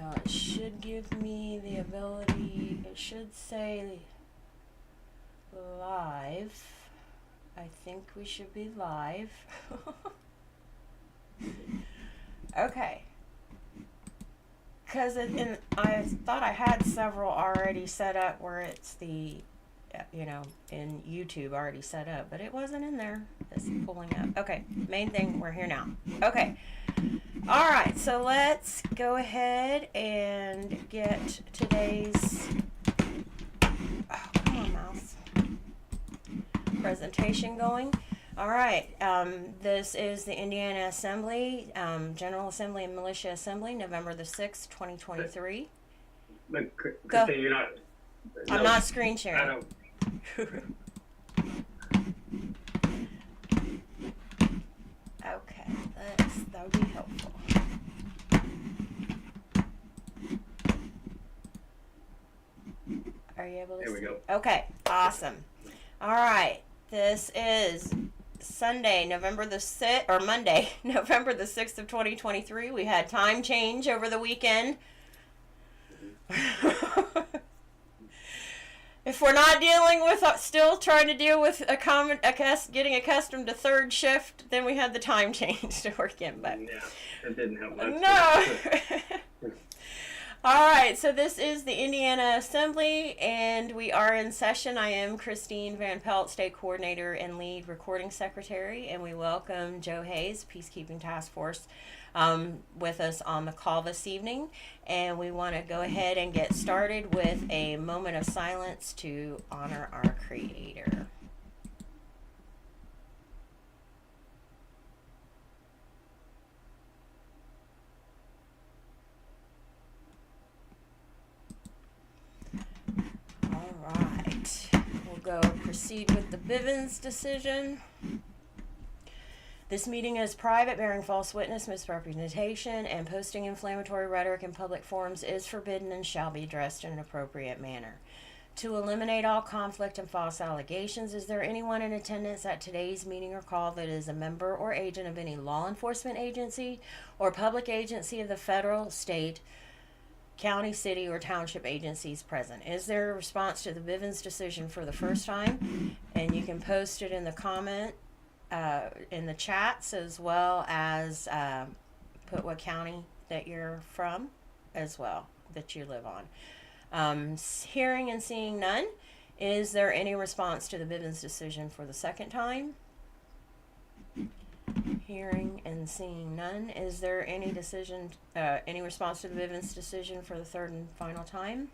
Now it should give me the ability, it should say live. I think we should be live. Okay. Because I thought I had several already set up where it's the, in YouTube already set up, but it wasn't in there. It's pulling up. Okay, main thing, we're here now. Okay. All right, so let's go ahead and get today's, oh, come on, mouse, presentation going. All right, this is the Indiana Assembly, General Assembly and Militia Assembly, November the 6th, 2023. But Christine, you're not. I'm not screen sharing. I don't. Okay, that would be helpful. Are you able to There we see? go. Okay, awesome. All right, this is Sunday, November the 6th, or Monday, November the 6th of 2023. We had time change over the weekend. If we're not dealing with, still trying to deal with getting accustomed to third shift, then we had the time change to work in. But Yeah, that didn't help much. no. All right, so this is the Indiana Assembly, and we are in session. I am Christine Van Pelt, State Coordinator and Lead Recording Secretary, and we welcome Joe Hayes, Peacekeeping Task Force, with us on the call this evening. And we want to go ahead and get started with a moment of silence to honor our Creator. All right, we'll proceed with the Bivens decision. This meeting is private. Bearing false witness, misrepresentation, and posting inflammatory rhetoric in public forums is forbidden and shall be addressed in an appropriate manner. To eliminate all conflict and false allegations, is there anyone in attendance at today's meeting or call that is a member or agent of any law enforcement agency or public agency of the federal, state, county, city, or township agencies present? Is there a response to the Bivens decision for the first time? And you can post it in the comment, in the chats, as well as put what county that you're from as well, that you live on. Hearing and seeing none, is there any response to the Bivens decision for the second time? Hearing and seeing none, is there any any response to the Bivens decision for the third and final time?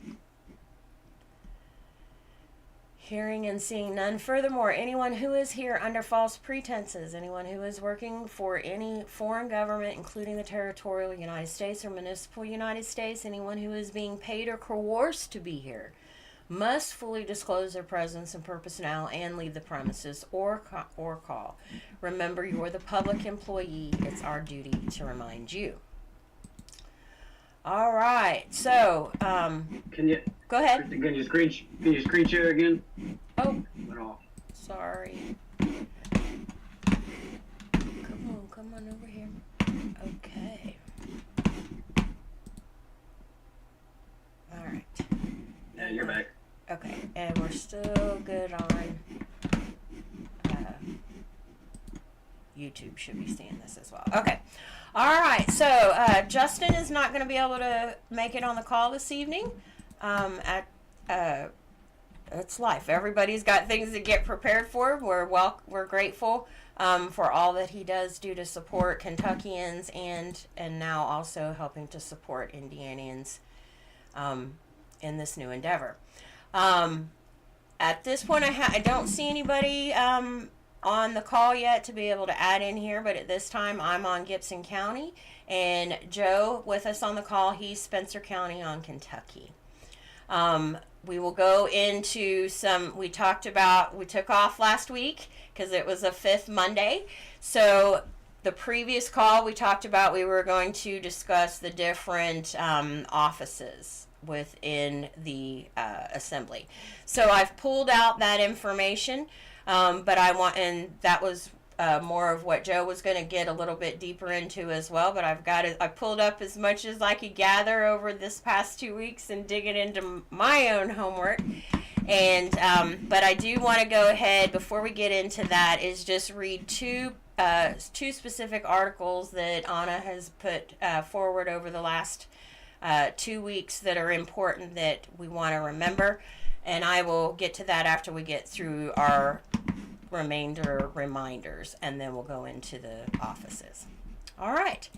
Hearing and seeing none. Furthermore, anyone who is here under false pretenses, anyone who is working for any foreign government, including the territorial United States or municipal United States, anyone who is being paid or coerced to be here, must fully disclose their presence and purpose now and leave the premises or call. Remember, you're the public employee. It's our duty to remind you. All right, so Can you go ahead. Can you screen share again? Oh, Went off. sorry. Come on over here. Okay. All right. Yeah, you're back. Okay, and we're still good on YouTube. Should be seeing this as well. Okay. All right, so Justin is not going to be able to make it on the call this evening. It's life. Everybody's got things to get prepared for. We're grateful for all that he does do to support Kentuckians and now also helping to support Indianians in this new endeavor. At this point, I don't see anybody on the call yet to be able to add in here, but at this time I'm on Gibson County, and Joe with us on the call, he's Spencer County on Kentucky. We will go into we took off last week because it was a fifth Monday. So the previous call we talked about, we were going to discuss the different offices within the assembly. So I've pulled out that information. But and that was more of what Joe was going to get a little bit deeper into as well, but I pulled up as much as I could gather over this past 2 weeks and digging into my own homework. And but I do want to go ahead before we get into that is just read two specific articles that Anna has put forward over the last 2 weeks that are important that we want to remember, and I will get to that after we get through our remainder reminders, and then we'll go into the offices. All right,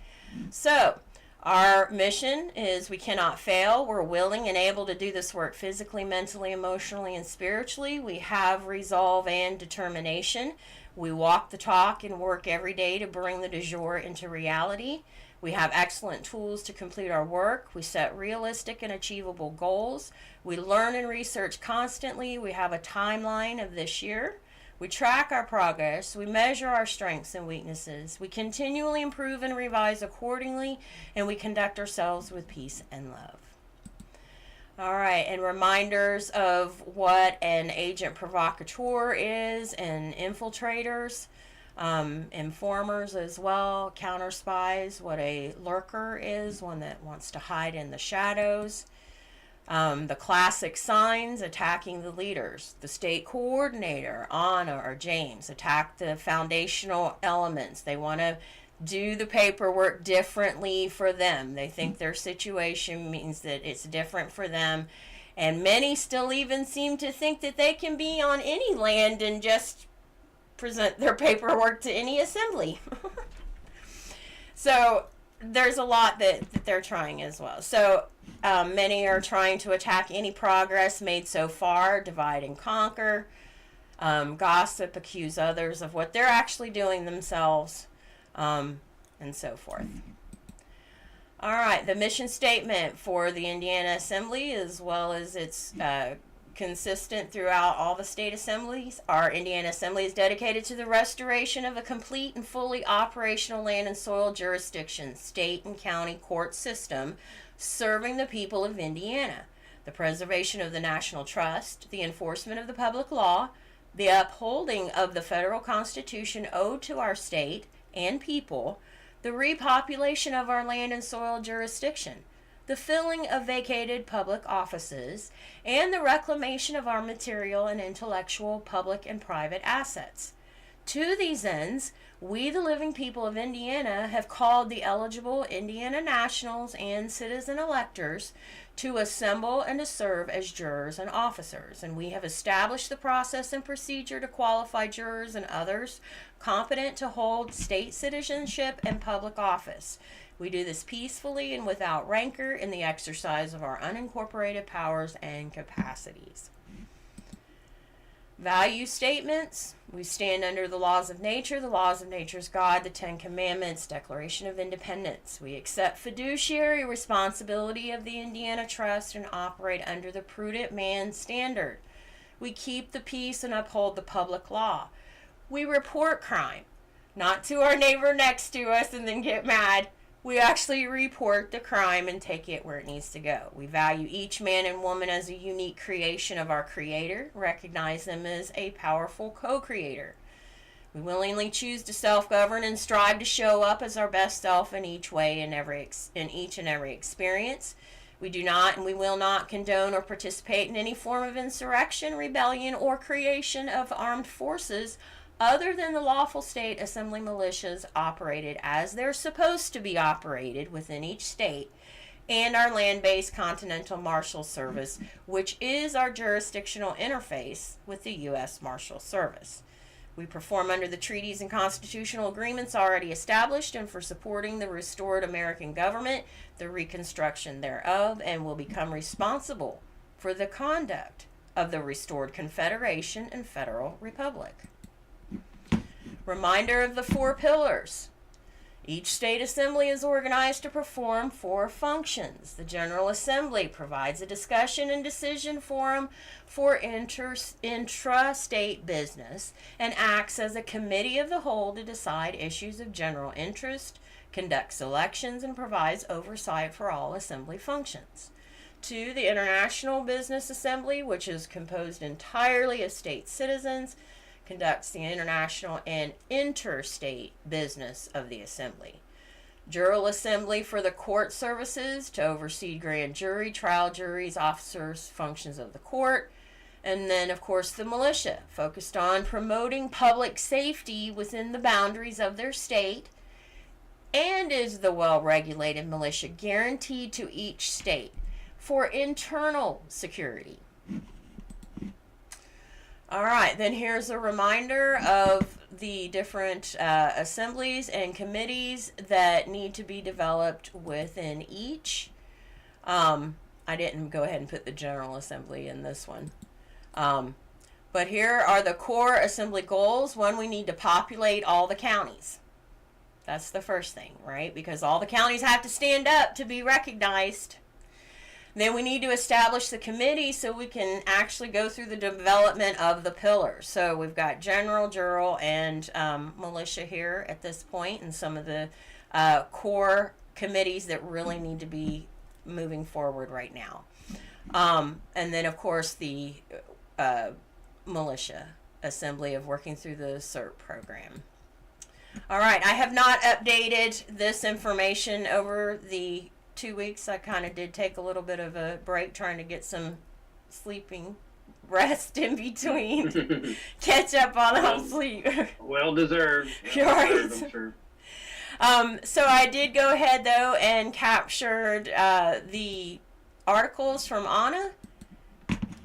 so our mission is we cannot fail. We're willing and able to do this work physically, mentally, emotionally, and spiritually. We have resolve and determination. We walk the talk and work every day to bring the du jour into reality. We have excellent tools to complete our work. We set realistic and achievable goals. We learn and research constantly. We have a timeline of this year. We track our progress. We measure our strengths and weaknesses. We continually improve and revise accordingly, and we conduct ourselves with peace and love. All right, and reminders of what an agent provocateur is and infiltrators, informers as well, counter spies, what a lurker is, one that wants to hide in the shadows. The classic signs, attacking the leaders. The state coordinator, Anna or James, attack the foundational elements. They want to do the paperwork differently for them. They think their situation means that it's different for them. And many still even seem to think that they can be on any land and just present their paperwork to any assembly. So there's a lot that they're trying as well. So many are trying to attack any progress made so far, divide and conquer, gossip, accuse others of what they're actually doing themselves, and so forth. All right, the mission statement for the Indiana Assembly, as well as its consistent throughout all the state assemblies. Our Indiana Assembly is dedicated to the restoration of a complete and fully operational land and soil jurisdiction, state and county court system, serving the people of Indiana, the preservation of the national trust, the enforcement of the public law, the upholding of the federal constitution owed to our state and people, the repopulation of our land and soil jurisdiction, the filling of vacated public offices, and the reclamation of our material and intellectual public and private assets. To these ends, we, the living people of Indiana, have called the eligible Indiana nationals and citizen electors to assemble and to serve as jurors and officers. And we have established the process and procedure to qualify jurors and others competent to hold state citizenship and public office. We do this peacefully and without rancor in the exercise of our unincorporated powers and capacities. Value statements. We stand under the laws of nature, the laws of nature's God, the Ten Commandments, Declaration of Independence. We accept fiduciary responsibility of the Indiana Trust and operate under the prudent man standard. We keep the peace and uphold the public law. We report crime, not to our neighbor next to us and then get mad. We actually report the crime and take it where it needs to go. We value each man and woman as a unique creation of our Creator, recognize them as a powerful co-creator. We willingly choose to self-govern and strive to show up as our best self in each way, in each and every experience. We do not and we will not condone or participate in any form of insurrection, rebellion, or creation of armed forces other than the lawful state assembly militias operated as they're supposed to be operated within each state, and our land-based Continental Marshal Service, which is our jurisdictional interface with the U.S. Marshal Service. We perform under the treaties and constitutional agreements already established and for supporting the restored American government, the reconstruction thereof, and will become responsible for the conduct of the restored Confederation and Federal Republic. Reminder of the 4 pillars. Each state assembly is organized to perform 4 functions. The General Assembly provides a discussion and decision forum for intra-state business and acts as a committee of the whole to decide issues of general interest, conducts elections, and provides oversight for all assembly functions. 2, the International Business Assembly, which is composed entirely of state citizens, conducts the international and interstate business of the Assembly. Jural Assembly for the court services to oversee grand jury, trial juries, officers, functions of the court. And then, of course, the militia, focused on promoting public safety within the boundaries of their state, and is the well-regulated militia guaranteed to each state for internal security. All right, then here's a reminder of the different assemblies and committees that need to be developed within each. I didn't go ahead and put the General Assembly in this one. But here are the core assembly goals. One, we need to populate all the counties. That's the first thing, right? Because all the counties have to stand up to be recognized. Then we need to establish the committee so we can actually go through the development of the pillars. So we've got general, jural, and militia here at this point, and some of the core committees that really need to be moving forward right now. And then, of course, the militia assembly of working through the CERT program. All right, I have not updated this information over the 2 weeks. I kind of did take a little bit of a break trying to get some sleeping rest in between. Catch up on sleep. Well deserved. Right. I'm sure. So I did go ahead, though, and captured the articles from Anna.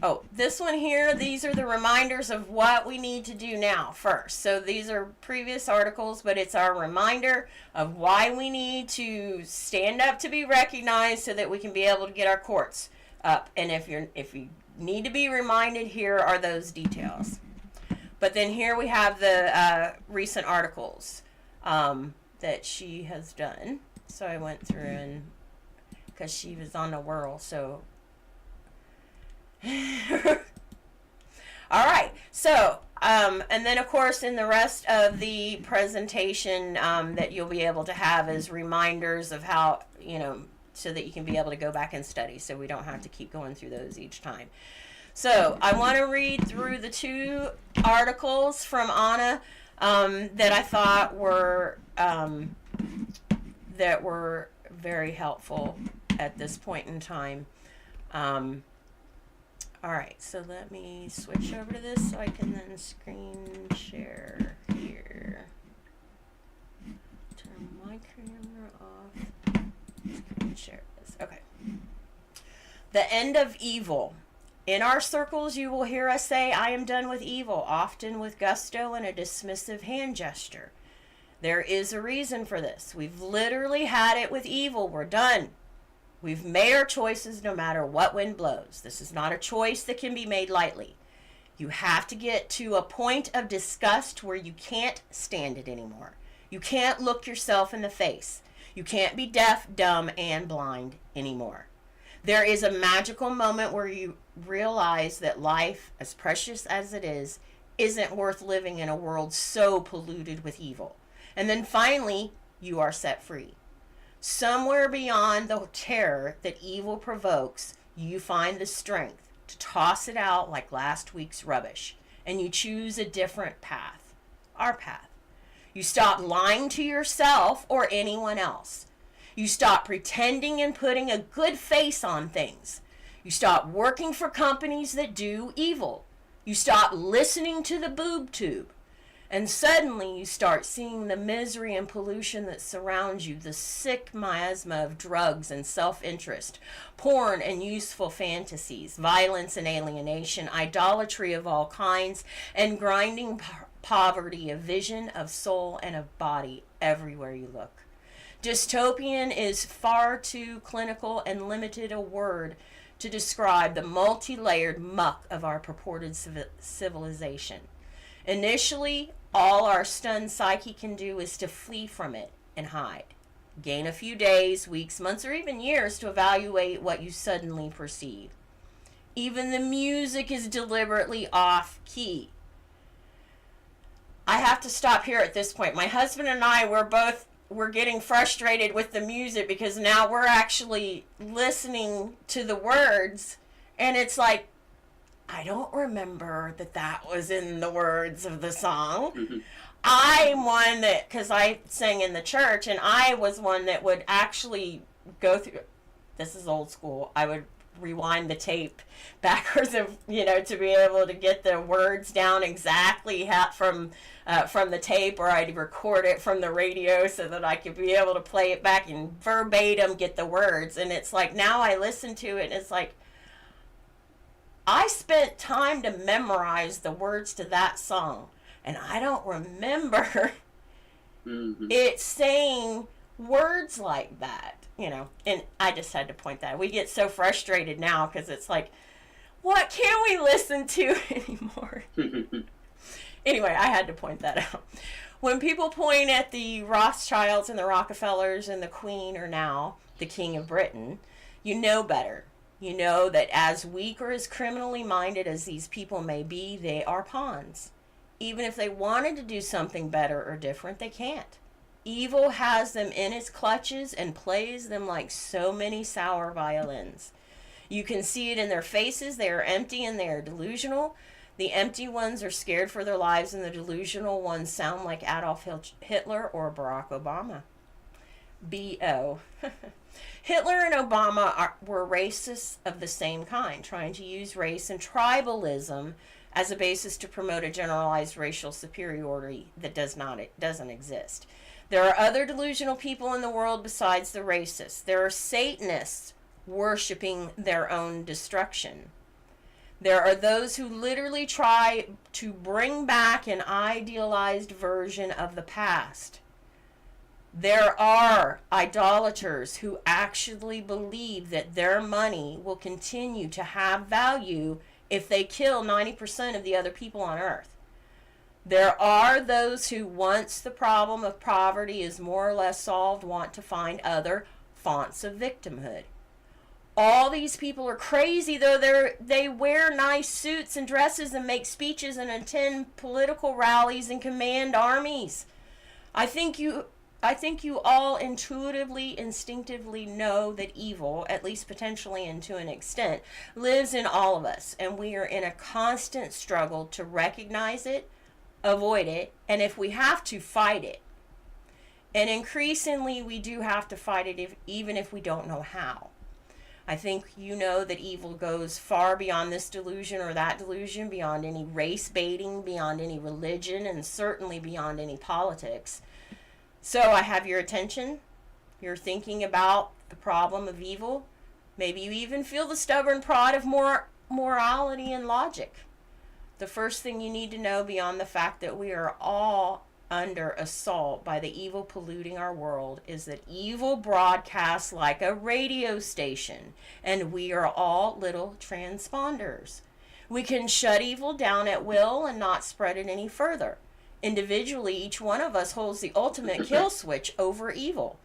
Oh, this one here, these are the reminders of what we need to do now first. So these are previous articles, but it's our reminder of why we need to stand up to be recognized so that we can be able to get our courts up. And if you need to be reminded, here are those details. But then here we have the recent articles that she has done. So I went through and, because she was on the whirl, so... All right, so and then of course in the rest of the presentation that you'll be able to have is reminders of how, so that you can be able to go back and study, so we don't have to keep going through those each time. So I want to read through the two articles from Anna that I thought were very helpful at this point in time. All right, so let me switch over to this so I can then screen share here. Turn my camera off. Screen share this. Okay. The end of evil. In our circles, you will hear us say, "I am done with evil," often with gusto and a dismissive hand gesture. There is a reason for this. We've literally had it with evil. We're done. We've made our choices no matter what wind blows. This is not a choice that can be made lightly. You have to get to a point of disgust where you can't stand it anymore. You can't look yourself in the face. You can't be deaf, dumb, and blind anymore. There is a magical moment where you realize that life, as precious as it is, isn't worth living in a world so polluted with evil. And then finally, you are set free. Somewhere beyond the terror that evil provokes, you find the strength to toss it out like last week's rubbish, and you choose a different path, our path. You stop lying to yourself or anyone else. You stop pretending and putting a good face on things. You stop working for companies that do evil. You stop listening to the boob tube. And suddenly you start seeing the misery and pollution that surrounds you, the sick miasma of drugs and self-interest, porn and useful fantasies, violence and alienation, idolatry of all kinds, and grinding poverty of vision, of soul, and of body everywhere you look. Dystopian is far too clinical and limited a word to describe the multi-layered muck of our purported civilization. Initially, all our stunned psyche can do is to flee from it and hide. Gain a few days, weeks, months, or even years to evaluate what you suddenly perceive. Even the music is deliberately off key. I have to stop here at this point. My husband and I we're getting frustrated with the music because now we're actually listening to the words, and it's like, I don't remember that was in the words of the song. Mhm. I'm one that, because I sang in the church, and I was one that would actually go through, this is old school, I would rewind the tape backwards and, to be able to get the words down exactly from the tape, or I'd record it from the radio so that I could be able to play it back and verbatim get the words. And it's like, now I listen to it and it's like, I spent time to memorize the words to that song, and I don't remember it saying words like that, and I just had to point that. We get so frustrated now because it's like, what can't we listen to anymore? Anyway, I had to point that out. When people point at the Rothschilds and the Rockefellers and the Queen, or now the King of Britain, you know better. You know that as weak or as criminally minded as these people may be, they are pawns. Even if they wanted to do something better or different, they can't. Evil has them in its clutches and plays them like so many sour violins. You can see it in their faces. They are empty and they are delusional. The empty ones are scared for their lives, and the delusional ones sound like Adolf Hitler or Barack Obama. B.O. Hitler and Obama were racists of the same kind, trying to use race and tribalism as a basis to promote a generalized racial superiority that doesn't exist. There are other delusional people in the world besides the racists. There are Satanists worshiping their own destruction. There are those who literally try to bring back an idealized version of the past. There are idolaters who actually believe that their money will continue to have value if they kill 90% of the other people on earth. There are those who, once the problem of poverty is more or less solved, want to find other fonts of victimhood. All these people are crazy, though. They wear nice suits and dresses and make speeches and attend political rallies and command armies. I think you all intuitively, instinctively know that evil, at least potentially and to an extent, lives in all of us, and we are in a constant struggle to recognize it, avoid it, and if we have to, fight it. And increasingly, we do have to fight it even if we don't know how. I think you know that evil goes far beyond this delusion or that delusion, beyond any race baiting, beyond any religion, and certainly beyond any politics. So I have your attention. You're thinking about the problem of evil. Maybe you even feel the stubborn prod of morality and logic. The first thing you need to know, beyond the fact that we are all under assault by the evil polluting our world, is that evil broadcasts like a radio station, and we are all little transponders. We can shut evil down at will and not spread it any further. Individually, each one of us holds the ultimate kill switch over evil.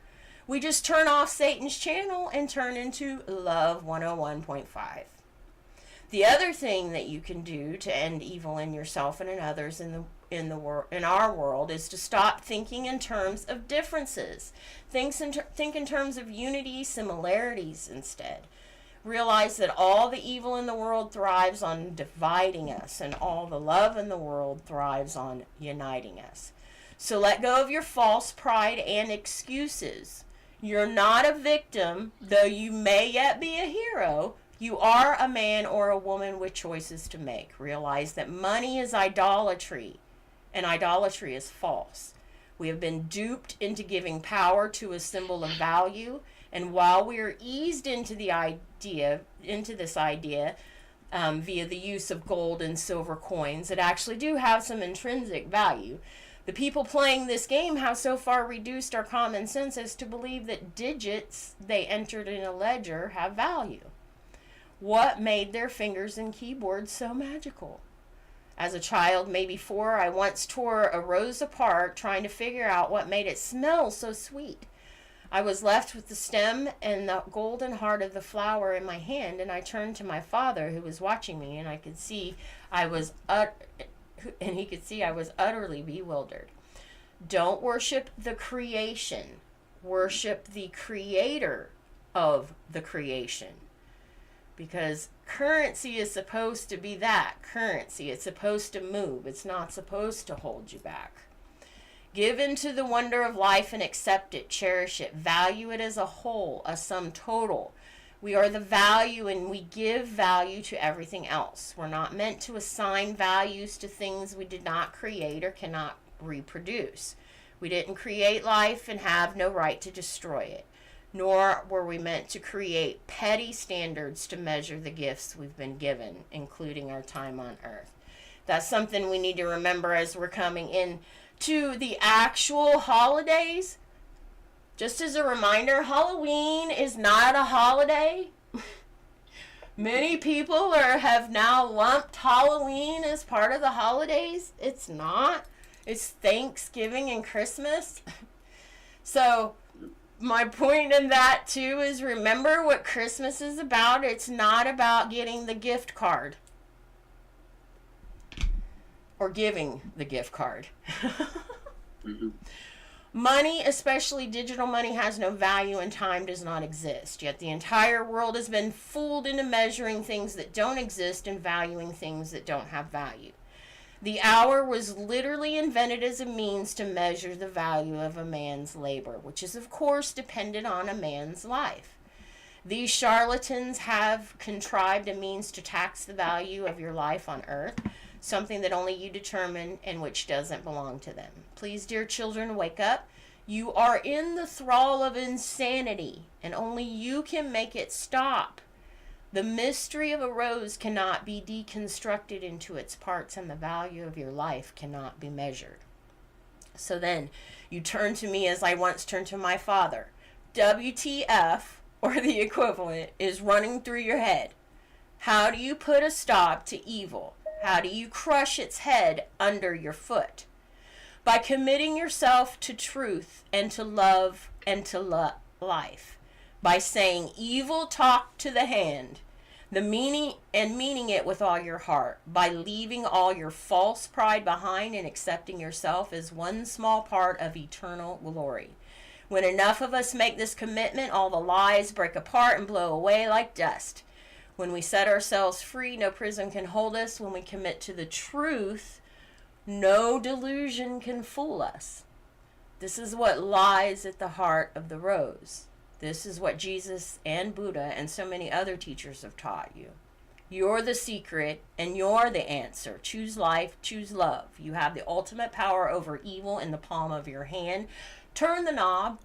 We just turn off Satan's channel and turn into Love 101.5. The other thing that you can do to end evil in yourself and in others in our world is to stop thinking in terms of differences. Think in terms of unity, similarities instead. Realize that all the evil in the world thrives on dividing us, and all the love in the world thrives on uniting us. So let go of your false pride and excuses. You're not a victim, though you may yet be a hero. You are a man or a woman with choices to make. Realize that money is idolatry, and idolatry is false. We have been duped into giving power to a symbol of value, and while we are eased into this idea via the use of gold and silver coins that actually do have some intrinsic value, the people playing this game have so far reduced our common sense as to believe that digits they entered in a ledger have value. What made their fingers and keyboards so magical? As a child, maybe 4, I once tore a rose apart trying to figure out what made it smell so sweet. I was left with the stem and the golden heart of the flower in my hand, and I turned to my father, who was watching me, and he could see I was utterly bewildered. Don't worship the creation. Worship the creator of the creation. Because currency is supposed to be that currency. It's supposed to move. It's not supposed to hold you back. Give into the wonder of life and accept it, cherish it, value it as a whole, a sum total. We are the value and we give value to everything else. We're not meant to assign values to things we did not create or cannot reproduce. We didn't create life and have no right to destroy it. Nor were we meant to create petty standards to measure the gifts we've been given, including our time on earth. That's something we need to remember as we're coming in to the actual holidays. Just as a reminder, Halloween is not a holiday. Many people have now lumped Halloween as part of the holidays. It's not. It's Thanksgiving and Christmas. So my point in that too is remember what Christmas is about. It's not about getting the gift card or giving the gift card. Mm-hmm. Money, especially digital money, has no value and time does not exist. Yet the entire world has been fooled into measuring things that don't exist and valuing things that don't have value. The hour was literally invented as a means to measure the value of a man's labor, which is of course dependent on a man's life. These charlatans have contrived a means to tax the value of your life on earth, something that only you determine and which doesn't belong to them. Please, dear children, wake up. You are in the thrall of insanity, and only you can make it stop. The mystery of a rose cannot be deconstructed into its parts, and the value of your life cannot be measured. So then, you turn to me as I once turned to my father. WTF, or the equivalent, is running through your head. How do you put a stop to evil? How do you crush its head under your foot? By committing yourself to truth and to love and to life. By saying evil talk to the hand, the meaning it with all your heart. By leaving all your false pride behind and accepting yourself as one small part of eternal glory. When enough of us make this commitment, all the lies break apart and blow away like dust. When we set ourselves free, no prison can hold us. When we commit to the truth, no delusion can fool us. This is what lies at the heart of the rose. This is what Jesus and Buddha and so many other teachers have taught you. You're the secret and you're the answer. Choose life, choose love. You have the ultimate power over evil in the palm of your hand. Turn the knob.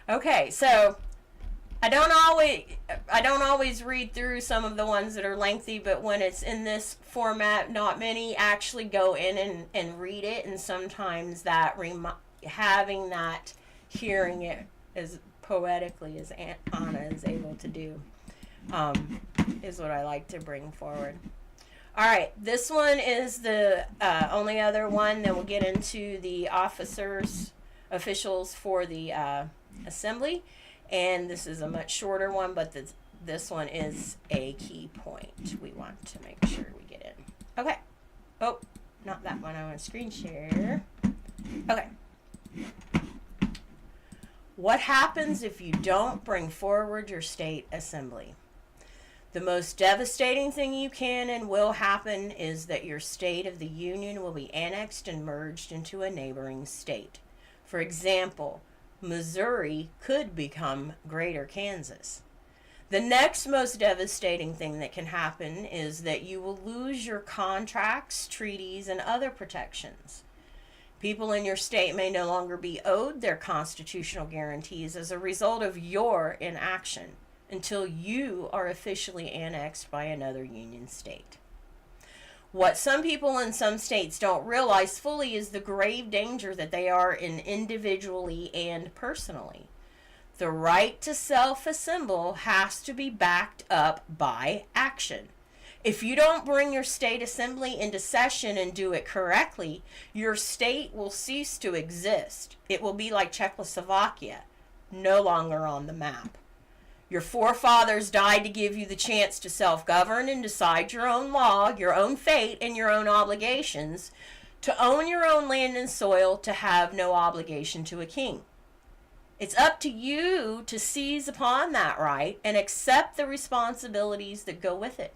Okay, so I don't always read through some of the ones that are lengthy, but when it's in this format, not many actually go in and read it, and sometimes that having that, hearing it as poetically as Anna is able to do, is what I like to bring forward. All right, this one is the only other one. Then we'll get into the officials for the assembly. And this is a much shorter one, but this one is a key point we want to make sure we get in. Okay. Oh, not that one. I want to screen share. Okay. What happens if you don't bring forward your state assembly? The most devastating thing you can and will happen is that your state of the union will be annexed and merged into a neighboring state. For example, Missouri could become Greater Kansas. The next most devastating thing that can happen is that you will lose your contracts, treaties, and other protections. People in your state may no longer be owed their constitutional guarantees as a result of your inaction until you are officially annexed by another union state. What some people in some states don't realize fully is the grave danger that they are in individually and personally. The right to self-assemble has to be backed up by action. If you don't bring your state assembly into session and do it correctly, your state will cease to exist. It will be like Czechoslovakia, no longer on the map. Your forefathers died to give you the chance to self-govern and decide your own law, your own fate, and your own obligations, to own your own land and soil, to have no obligation to a king. It's up to you to seize upon that right and accept the responsibilities that go with it.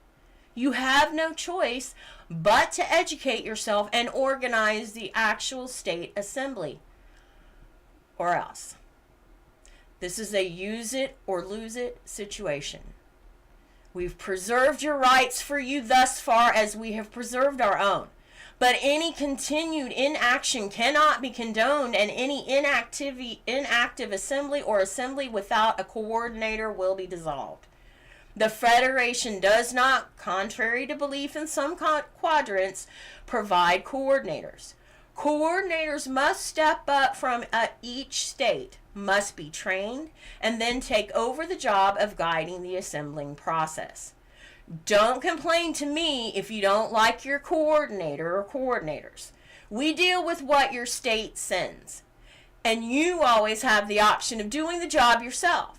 You have no choice but to educate yourself and organize the actual state assembly, or else. This is a use it or lose it situation. We've preserved your rights for you thus far as we have preserved our own. But any continued inaction cannot be condoned, and any inactive assembly or assembly without a coordinator will be dissolved. The Federation does not, contrary to belief in some quadrants, provide coordinators. Coordinators must step up from each state, must be trained, and then take over the job of guiding the assembling process. Don't complain to me if you don't like your coordinator or coordinators. We deal with what your state sends. And you always have the option of doing the job yourself.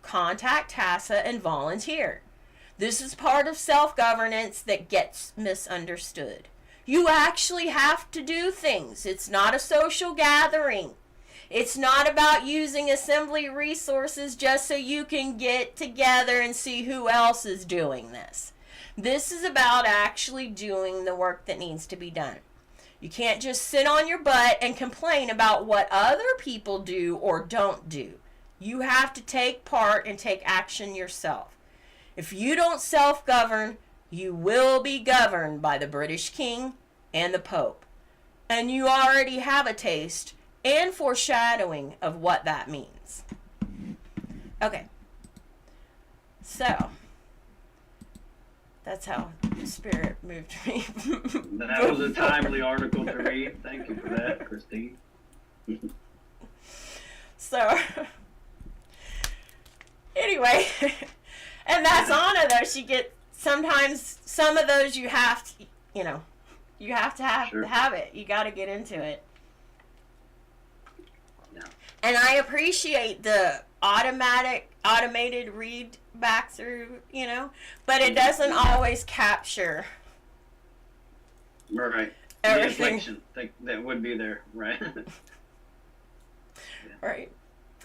Contact TASA and volunteer. This is part of self-governance that gets misunderstood. You actually have to do things. It's not a social gathering. It's not about using assembly resources just so you can get together and see who else is doing this. This is about actually doing the work that needs to be done. You can't just sit on your butt and complain about what other people do or don't do. You have to take part and take action yourself. If you don't self-govern, you will be governed by the British King and the Pope. And you already have a taste and foreshadowing of what that means. Okay. So, that's how Spirit moved me. That was a timely article to read. Thank you for that, Christine. So, anyway, and that's Anna though. She gets, sometimes some of those you have to, you have to have it. You got to get into it. Yeah. And I appreciate the automated read back through, but it doesn't always capture Right. everything. The inflection that would be there, right? Right.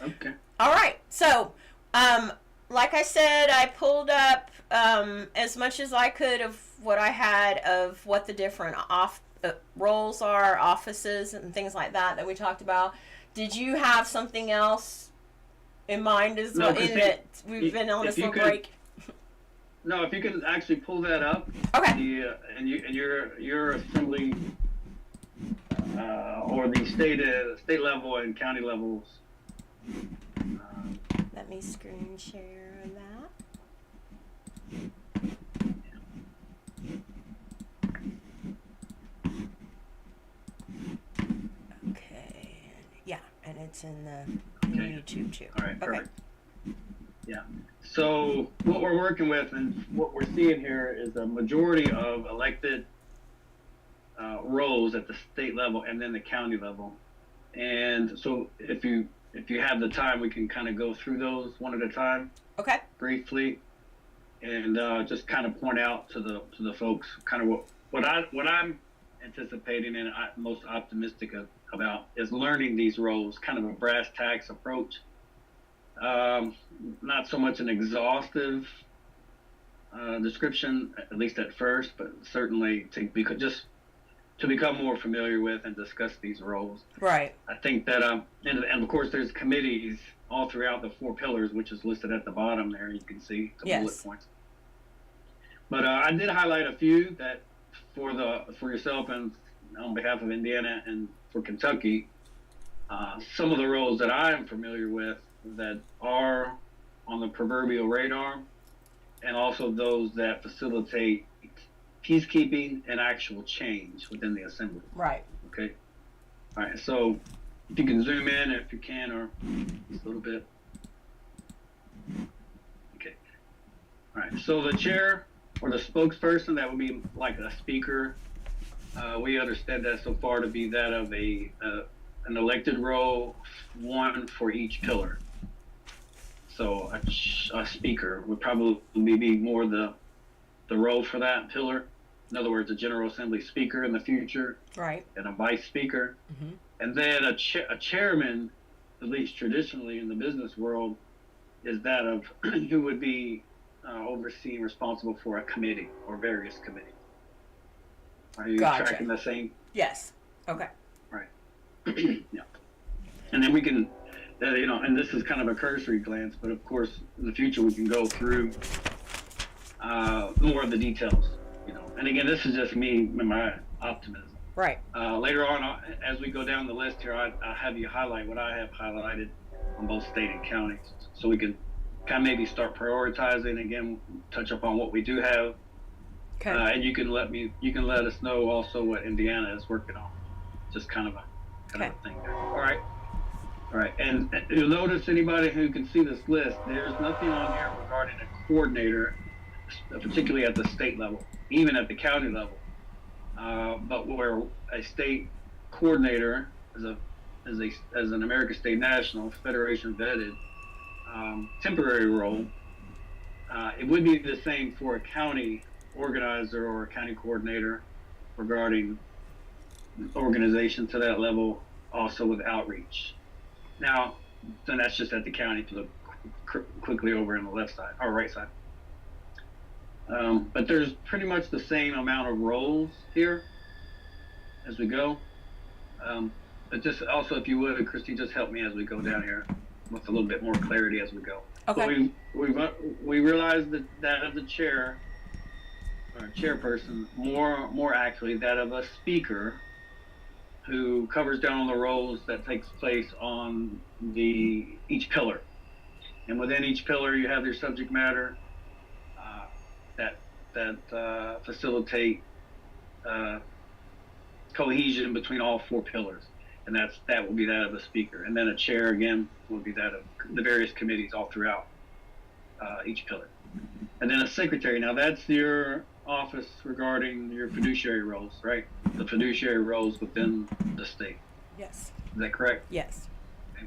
Okay. All right. So, like I said, I pulled up as much as I could of what I had of what the different roles are, offices, and things like that we talked about. Did you have something else in mind as well? In that we've been on this little break. No, if you can actually pull that up. Okay. And your assembly or the state level and county levels. Let me screen share that. Okay. Yeah, and it's in the YouTube too. All right, perfect. Yeah. So what we're working with and what we're seeing here is a majority of elected roles at the state level and then the county level. And so if you have the time, we can kind of go through those one at a time. Okay. Briefly, and just kind of point out to the folks kind of what I'm anticipating and I'm most optimistic about is learning these roles, kind of a brass tacks approach. Not so much an exhaustive description, at least at first, but certainly to become more familiar with and discuss these roles. Right. I think that, and of course, there's committees all throughout the 4 pillars, which is listed at the bottom there. You can see the bullet points. But I did highlight a few that for yourself and on behalf of Indiana and for Kentucky, some of the roles that I am familiar with that are on the proverbial radar, and also those that facilitate peacekeeping and actual change within the assembly. Right. Okay. All right. So if you can zoom in, if you can, or just a little bit. Okay. All right. So the chair or the spokesperson, that would be like a speaker. We understand that so far to be that of an elected role, one for each pillar. So a speaker would probably be more the role for that pillar. In other words, a General Assembly speaker in the future, right, and a vice speaker, and then a chairman at least traditionally in the business world, is that of who would be overseeing, responsible for a committee or various committees. Are you Gotcha. tracking the same? Yes. Okay. Right. Yeah. And then we can, and this is kind of a cursory glance, but of course, in the future, we can go through more of the details, And again, this is just me and my optimism. Right. Later on, as we go down the list here, I'll have you highlight what I have highlighted on both state and counties, so we can kind of maybe start prioritizing. Again, touch up on what we do have, Okay. and you can let us know also what Indiana is working on. Just kind of a thing there. All right. And you'll notice, anybody who can see this list, there's nothing on here regarding a coordinator, particularly at the state level, even at the county level. But where a state coordinator as an American State National Federation vetted temporary role, it would be the same for a county organizer or a county coordinator regarding organization to that level, also with outreach. Now, then that's just at the county. If you look quickly over on the left side or right side. But there's pretty much the same amount of roles here as we go. But just also, if you would, Christy, just help me as we go down here with a little bit more clarity as we go. Okay. We realize that of the chair or chairperson, more actually that of a speaker who covers down on the roles that takes place on each pillar. And within each pillar, you have your subject matter that facilitate cohesion between all four pillars, and that will be that of the speaker. And then a chair again will be that of the various committees all throughout each pillar. And then a secretary. Now that's your office regarding your fiduciary roles, right? The fiduciary roles within the state. Yes. Is that correct? Yes. Okay.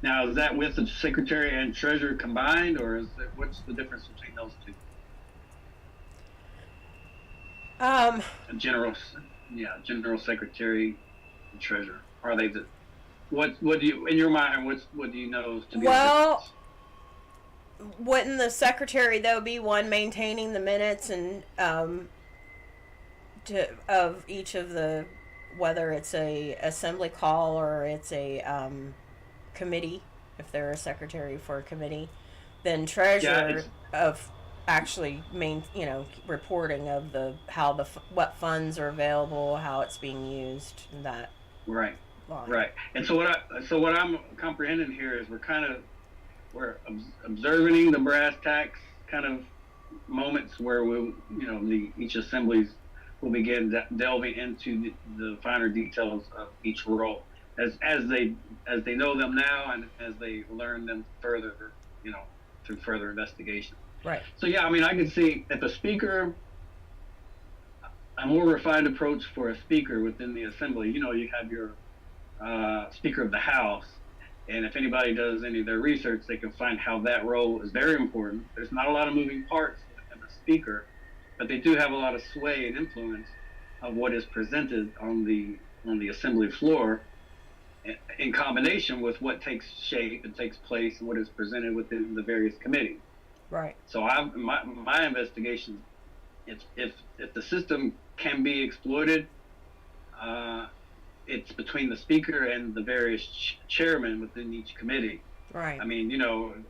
Now, is that with the secretary and treasurer combined, or what's the difference between those two? General secretary and treasurer. Are they what do you, in your mind, what do you know to be the difference? Wouldn't the secretary though be one maintaining the minutes and of each of the, whether it's a assembly call or it's a committee, if they're a secretary for a committee, then treasurer of actually reporting of what funds are available, how it's being used, and that. Right. Right. And so what I'm comprehending here is we're observing the brass tacks kind of moments where each assemblies will begin delving into the finer details of each role as they know them now and as they learn them further, through further investigation. Right. So yeah, I mean, I can see if a speaker, a more refined approach for a speaker within the assembly. You have your Speaker of the House. And if anybody does any of their research, they can find how that role is very important. There's not a lot of moving parts in the speaker, but they do have a lot of sway and influence of what is presented on the assembly floor, in combination with what takes shape and takes place and what is presented within the various committees. Right. So my investigation, if the system can be exploited, it's between the speaker and the various chairmen within each committee. Right. I mean,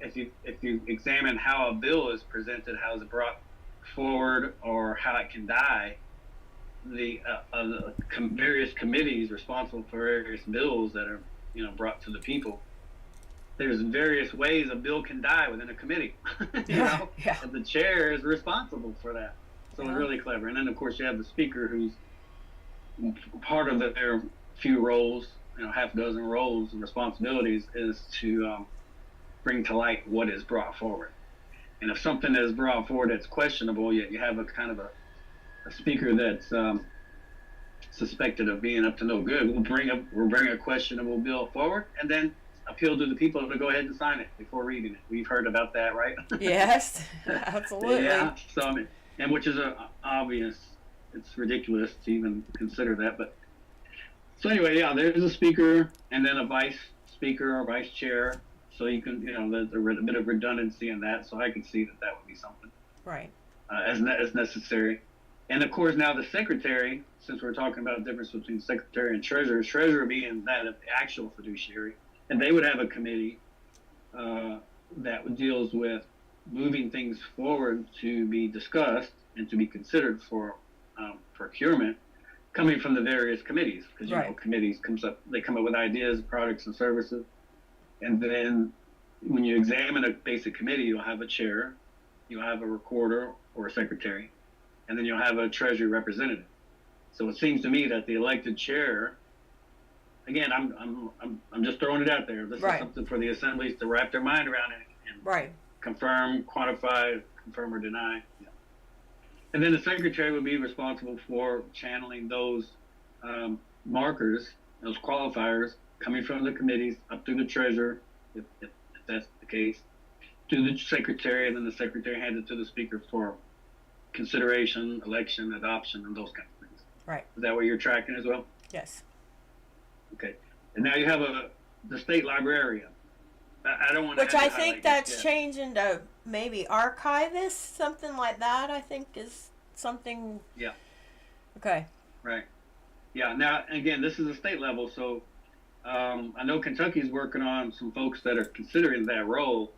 if you examine how a bill is presented, how it's brought forward, or how it can die, the various committees responsible for various bills that are brought to the people. There's various ways a bill can die within a committee. Yeah. And the chair is responsible for that. So It's really clever. And then of course you have the speaker, who's part of their few roles, half a dozen roles and responsibilities, is to bring to light what is brought forward. And if something is brought forward that's questionable, yet you have a kind of a speaker that's suspected of being up to no good, we'll bring a questionable bill forward and then appeal to the people to go ahead and sign it before reading it. We've heard about that, right? Yes, absolutely. Yeah. So and which is obvious. It's ridiculous to even consider that, but so anyway, yeah, there's a speaker and then a vice speaker or vice chair, so you can, there's a bit of redundancy in that. So I could see that would be something Right. as necessary. And of course, now the secretary, since we're talking about the difference between secretary and treasurer being that of the actual fiduciary, and they would have a committee that deals with moving things forward to be discussed and to be considered for procurement, coming from the various committees, because committees they come up with ideas, products, and services, and then when you examine a basic committee, you'll have a chair, you'll have a recorder or a secretary, and then you'll have a treasury representative. So it seems to me that the elected chair, again, I'm just throwing it out there. This is something for the assemblies to wrap their mind around it and confirm, quantify, confirm or deny. Yeah. And then the secretary would be responsible for channeling those markers, those qualifiers, coming from the committees up through the treasurer, if that's the case, to the secretary, and then the secretary hands it to the speaker for consideration, election, adoption, and those kinds of things. Right. Is that what you're tracking as well? Yes. Okay. And now you have the state librarian. I don't want to. Which I think that's changing to maybe archivist, something like that. I think is something. Yeah. Okay. Right. Yeah. Now again, this is a state level, so I know Kentucky's working on some folks that are considering that role.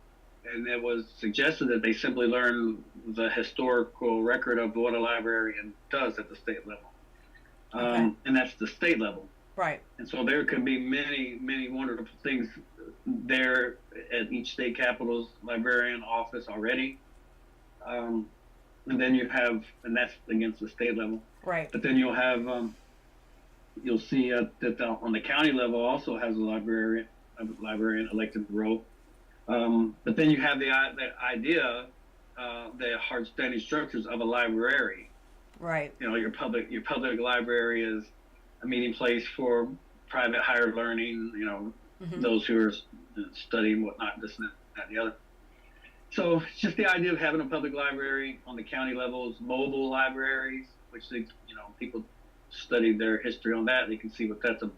And it was suggested that they simply learn the historical record of what a librarian does at the state level. And that's the state level. Right. And so there can be many, many wonderful things there at each state capital's librarian office already. And then you have, and that's against the state level. Right. But then you'll have, you'll see that on the county level also has a librarian elected role. But then you have the idea, the hard-standing structures of a library. Right. Your public library is a meeting place for private higher learning. Those who are studying whatnot, this and that, and the other. So it's just the idea of having a public library on the county levels, mobile libraries, which people study their history on that. They can see what that's about.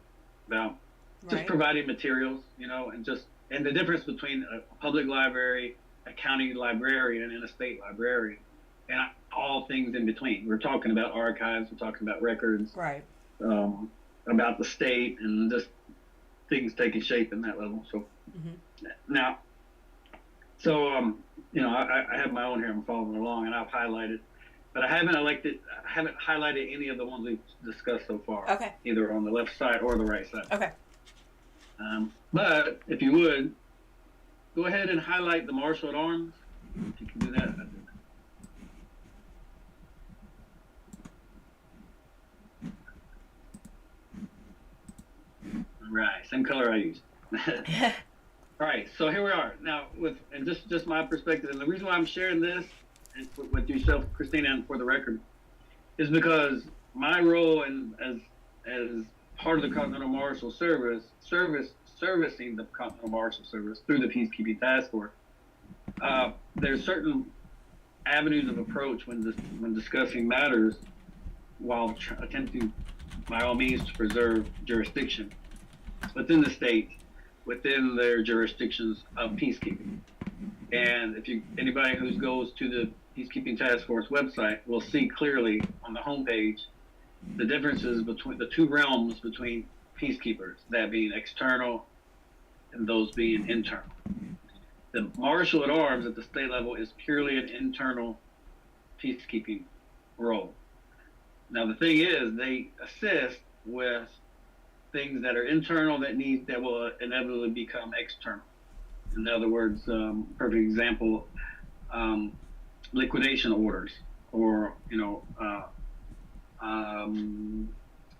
Right. Just providing materials, and the difference between a public library, a county librarian, and a state librarian, and all things in between. We're talking about archives, we're talking about records, right? About the state, and just things taking shape in that level. So now, I have my own here. I'm following along, and I've highlighted, but I haven't highlighted any of the ones we've discussed so far. Okay. Either on the left side or the right side. Okay. But if you would, go ahead and highlight the Marshal at Arms. If you can do that. All right, same color I used. All right, so here we are now and just my perspective, and the reason why I'm sharing this with yourself, Christina, and for the record, is because my role as part of the Continental Marshal Service, servicing the Continental Marshal Service through the Peacekeeping Task Force, there's certain avenues of approach when discussing matters while attempting, by all means, to preserve jurisdiction within the state, within their jurisdictions of peacekeeping. And anybody who goes to the Peacekeeping Task Force website will see clearly on the homepage the differences between the two realms between peacekeepers, that being external and those being internal. The Marshal at Arms at the state level is purely an internal peacekeeping role. Now the thing is, they assist with things that are internal that will inevitably become external. In other words, perfect example, liquidation orders, or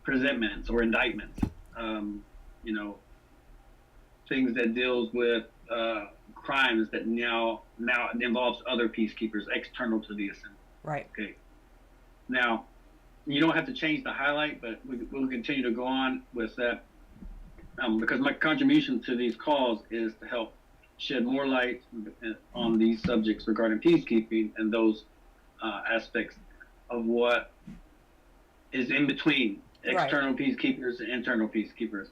presentments or indictments, things that deals with crimes that now involves other peacekeepers external to the assembly. Right. Okay. Now, you don't have to change the highlight, but we'll continue to go on with that, because my contribution to these calls is to help shed more light on these subjects regarding peacekeeping and those aspects of what is in between external peacekeepers and internal peacekeepers.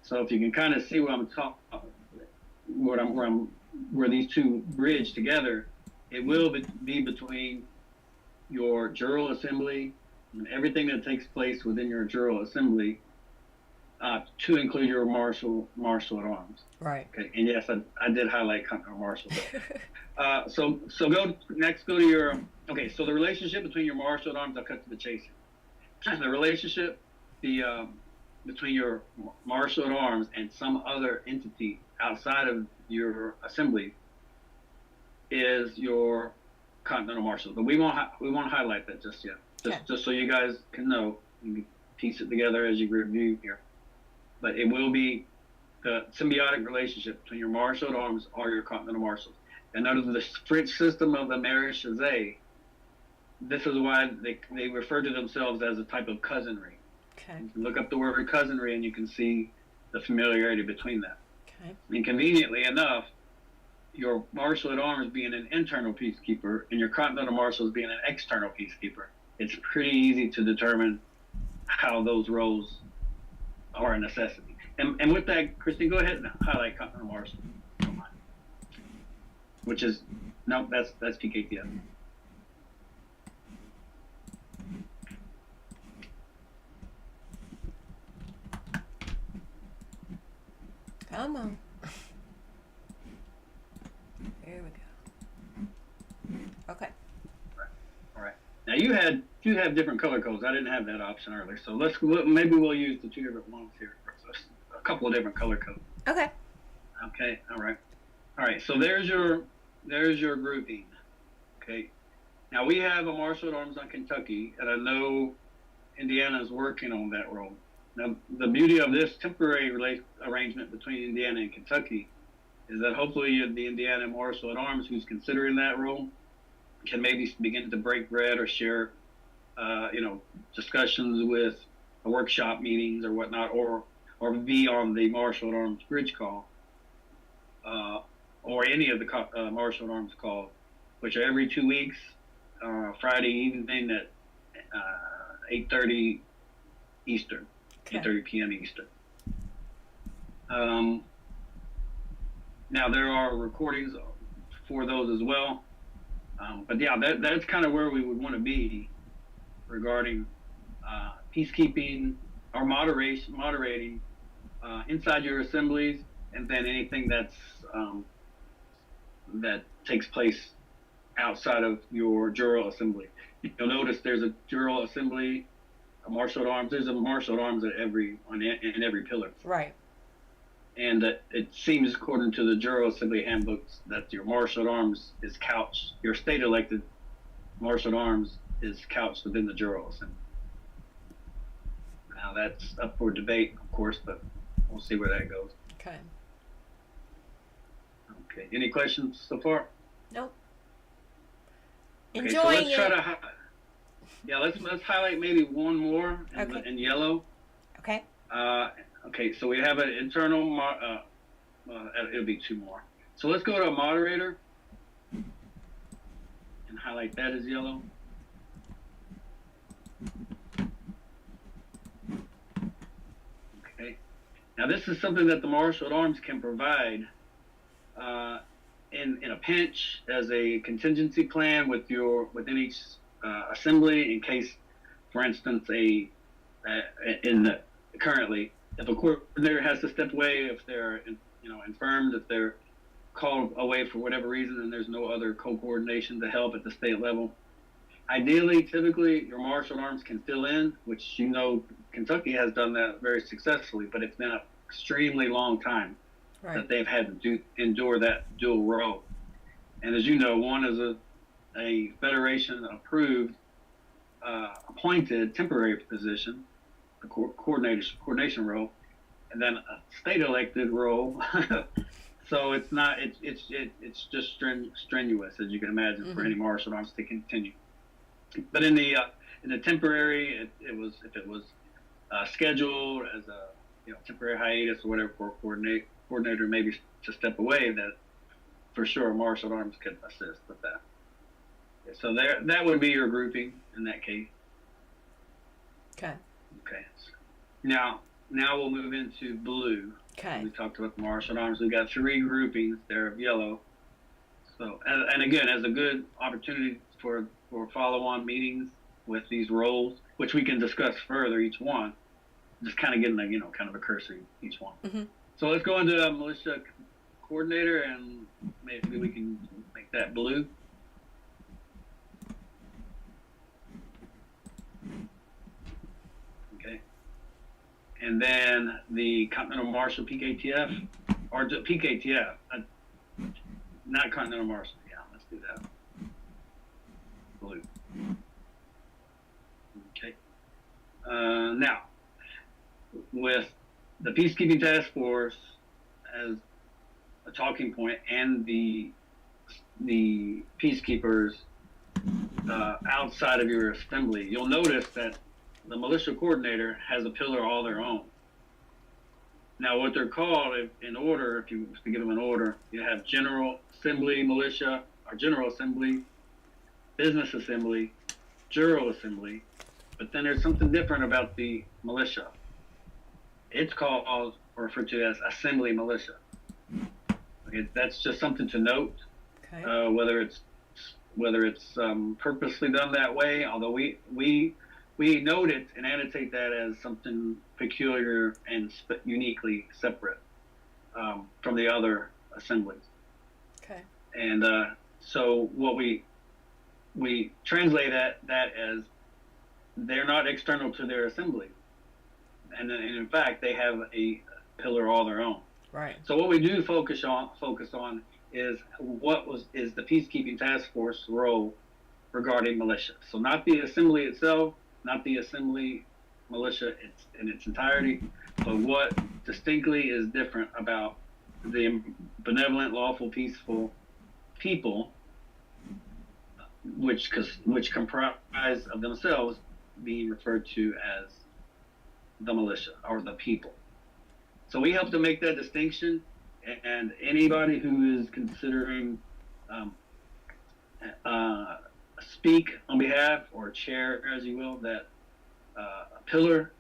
So if you can kind of see what I'm talking, where these two bridge together, it will be between your General Assembly and everything that takes place within your General Assembly, to include your Marshal at Arms. Right. Okay. And yes, I did highlight Continental Marshal. So go to your, okay. So the relationship between your Marshal at Arms, I'll cut to the chase. The relationship between your Marshal at Arms and some other entity outside of your assembly is your Continental Marshal. But we won't highlight that just yet. Just so you guys can know, you can piece it together as you review here. But it will be the symbiotic relationship between your Marshal at Arms or your Continental Marshals. And under the French system of the Maréchaussée, this is why they refer to themselves as a type of cousinry. Okay. You can look up the word cousinry and you can see the familiarity between that. Okay. And conveniently enough, your Marshal at Arms being an internal peacekeeper and your Continental Marshals being an external peacekeeper, it's pretty easy to determine how those roles are a necessity. And with that, Christine, go ahead and highlight Continental Marshal, which is, no, that's PKTF. Come on. Here we go. Okay. All right. Now you have different color codes. I didn't have that option earlier, so maybe we'll use the two different ones here. A couple of different color codes. Okay. Okay. All right. So there's your grouping. Okay. Now we have a Marshal at Arms on Kentucky, and I know Indiana is working on that role. Now the beauty of this temporary arrangement between Indiana and Kentucky is that hopefully the Indiana Marshal at Arms who's considering that role can maybe begin to break bread or share, discussions with workshop meetings or whatnot, or be on the Marshal at Arms bridge call, or any of the Marshal at Arms calls, which are every 2 weeks, Friday evening at 8:30 Eastern, 8:30 p.m. Eastern. Now there are recordings for those as well, but yeah, that's kind of where we would want to be regarding peacekeeping or moderating inside your assemblies, and then anything that takes place outside of your General Assembly. You'll notice there's a General Assembly, a Marshal at Arms. There's a Marshal at Arms in every pillar. Right. And it seems, according to the General Assembly handbooks, that your Marshal at Arms is couched, your state elected Marshal at Arms is couched within the General Assembly. Now that's up for debate, of course, but we'll see where that goes. Okay. Okay. Any questions so far? Nope. Okay, Enjoying so let's highlight maybe one more in yellow. Okay. Okay, so we have an internal, it'll be two more. So let's go to a moderator and highlight that as yellow. Okay. Now this is something that the Marshal at Arms can provide in a pinch as a contingency plan within each assembly, in case, for instance, currently, if a coordinator has to step away, if they're infirmed, if they're called away for whatever reason, and there's no other co-coordination to help at the state level. Ideally, typically, your Marshal at Arms can fill in, which Kentucky has done that very successfully, but it's been an extremely long time that they've had to endure that dual role. And as you know, one is a Federation-approved, appointed temporary position, the coordination role, and then a state-elected role. So it's not. It's just strenuous, as you can imagine, for any Marshal at Arms to continue. But in the temporary, if it was scheduled as a temporary hiatus or whatever for a coordinator maybe to step away, that for sure Marshal at Arms could assist with that. So that would be your grouping in that case. Okay. Okay. Now now we'll move into blue. Okay. We talked about the martial arms. We've got 3 groupings. They're yellow. So, and again, as a good opportunity for follow-on meetings with these roles, which we can discuss further each one, just kind of getting a, kind of a cursory each one. Mm-hmm. So let's go into militia coordinator, and maybe we can make that blue. Okay. And then the Continental Marshal PKTF, or PKTF, not Continental Marshal. Yeah, let's do that. Blue. Okay. Now, with the Peacekeeping Task Force as a talking point, and the peacekeepers outside of your assembly, you'll notice that the militia coordinator has a pillar all their own. Now, what they're called in order, if you was to give them an order, you have General Assembly Militia, or General Assembly, Business Assembly, Jural Assembly, but then there's something different about the militia. It's called, or referred to as Assembly Militia. Okay, that's just something to note. Okay. Whether it's purposely done that way, although we note it and annotate that as something peculiar and uniquely separate from the other assemblies. Okay. And so what we translate that as they're not external to their assembly, and in fact they have a pillar all their own. Right. So what we do focus on is is the Peacekeeping Task Force role regarding militia. So not the assembly itself, not the assembly militia in its entirety, but what distinctly is different about the benevolent, lawful, peaceful people, which comprise of themselves being referred to as the militia or the people. So we help to make that distinction, and anybody who is considering speak on behalf or chair, as you will, that a pillar,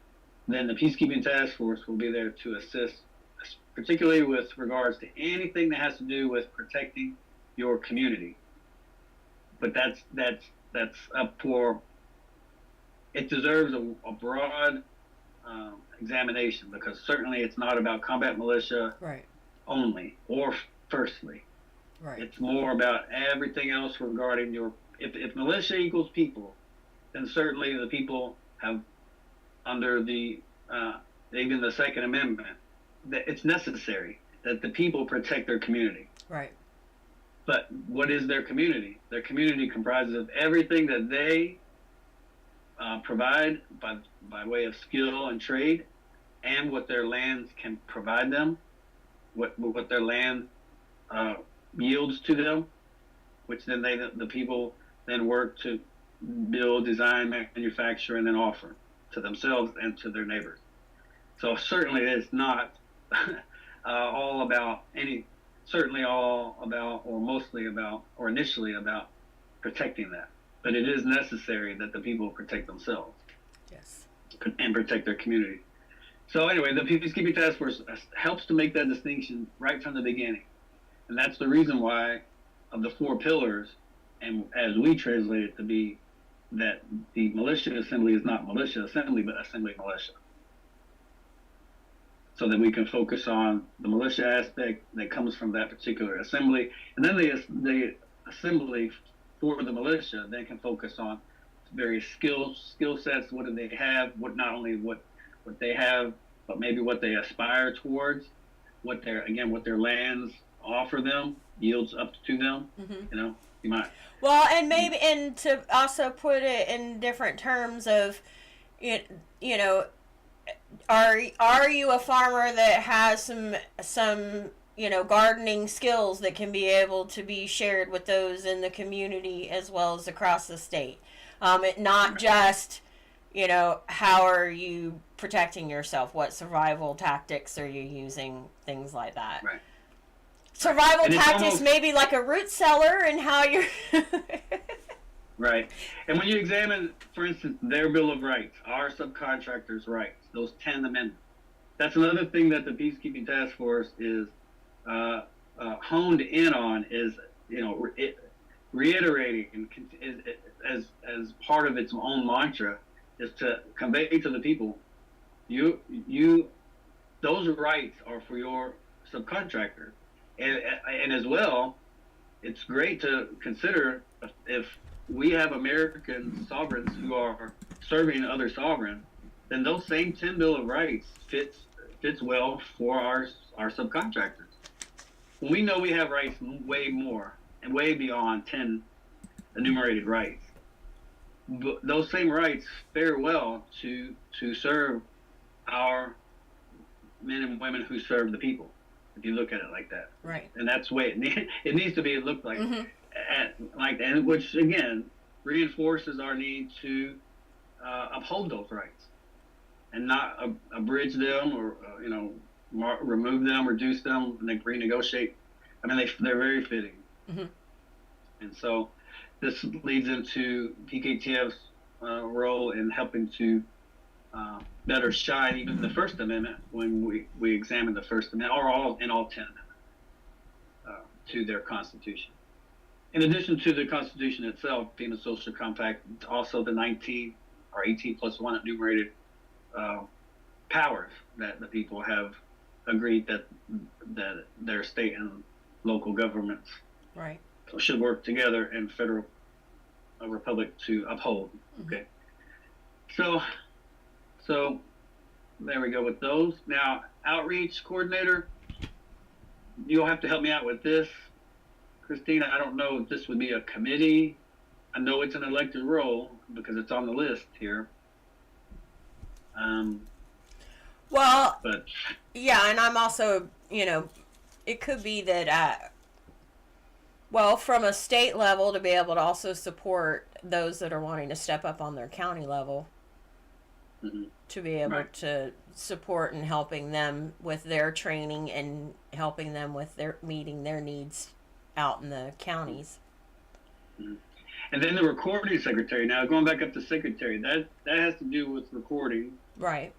then the Peacekeeping Task Force will be there to assist, particularly with regards to anything that has to do with protecting your community. But that's up for. It deserves a broad examination, because certainly it's not about combat militia Right. only or firstly. Right. It's more about everything else regarding your. If militia equals people, then certainly the people have, under the even the Second Amendment, that it's necessary that the people protect their community. Right. But what is their community? Their community comprises of everything that they provide by way of skill and trade, and what their lands can provide them, what their land yields to them, which then the people then work to build, design, manufacture, and then offer to themselves and to their neighbors. So certainly it's not all about or mostly about, or initially about protecting that. But it is necessary that the people protect themselves. Yes. And protect their community. So anyway, the Peacekeeping Task Force helps to make that distinction right from the beginning. And that's the reason why, of the 4 pillars, and as we translate it to be, that the militia assembly is not militia assembly, but assembly militia. So that we can focus on the militia aspect that comes from that particular assembly. And then the assembly for the militia then can focus on various skill sets. What do they have? What they have, but maybe what they aspire towards, what their lands offer them, yields up to them. Mm-hmm. You might. Well, and to also put it in different terms of, are you a farmer that has some gardening skills that can be able to be shared with those in the community as well as across the state? Not just, how are you protecting yourself? What survival tactics are you using? Things like that. Right. Survival tactics, maybe like a root cellar, and how you're. Right. And when you examine, for instance, their Bill of Rights, our subcontractors' rights, those 10 amendments, that's another thing that the Peacekeeping Task Force is honed in on, is, you know, reiterating as part of its own mantra, is to convey to the people, those rights are for your subcontractor, and as well, it's great to consider if we have American sovereigns who are serving other sovereigns, then those same 10 Bill of Rights fits well for our subcontractors. We know we have rights way more and way beyond 10 enumerated rights. But those same rights fare well to serve our men and women who serve the people, if you look at it like that. Right. And that's the way it needs to be looked like. Mm-hmm. And which, again, reinforces our need to uphold those rights and not abridge them or, remove them, reduce them, and renegotiate. I mean, they're very fitting. Mm-hmm. And so this leads into PKTF's role in helping to better shine even the First Amendment when we examine the First Amendment, or all 10 amendments to their Constitution. In addition to the Constitution itself being a social compact, also the 19 or 18 plus 1 enumerated powers that the people have agreed that their state and local governments right. should work together in federal republic to uphold. Mm-hmm. Okay. So there we go with those. Now, outreach coordinator, you'll have to help me out with this. Christina, I don't know if this would be a committee. I know it's an elected role because it's on the list here. Well, but yeah, and I'm also, it could be that, from a state level, to be able to also support those that are wanting to step up on their county level, mm-hmm. to be able right. to support and helping them with their training and helping them with their meeting their needs out in the counties. Mm-hmm. And then the recording secretary. Now, going back up to secretary, that has to do with recording. Right.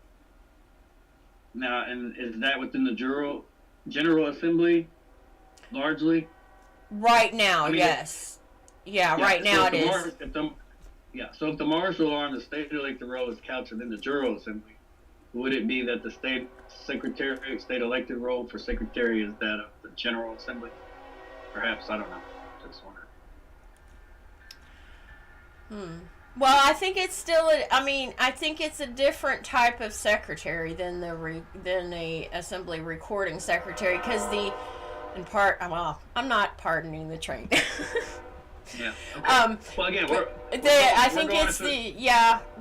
Now, and is that within the General Assembly, largely? Right now, yes. Yeah, right now it is. So if the marshal on the state elected role is couched within the General Assembly, would it be that the state elected role for secretary is that of the General Assembly? Perhaps, I don't know. Just wondering. Well, I think it's still. I think it's a different type of secretary than the assembly recording secretary, because I'm not pardoning the train. Yeah. Okay. Well, again,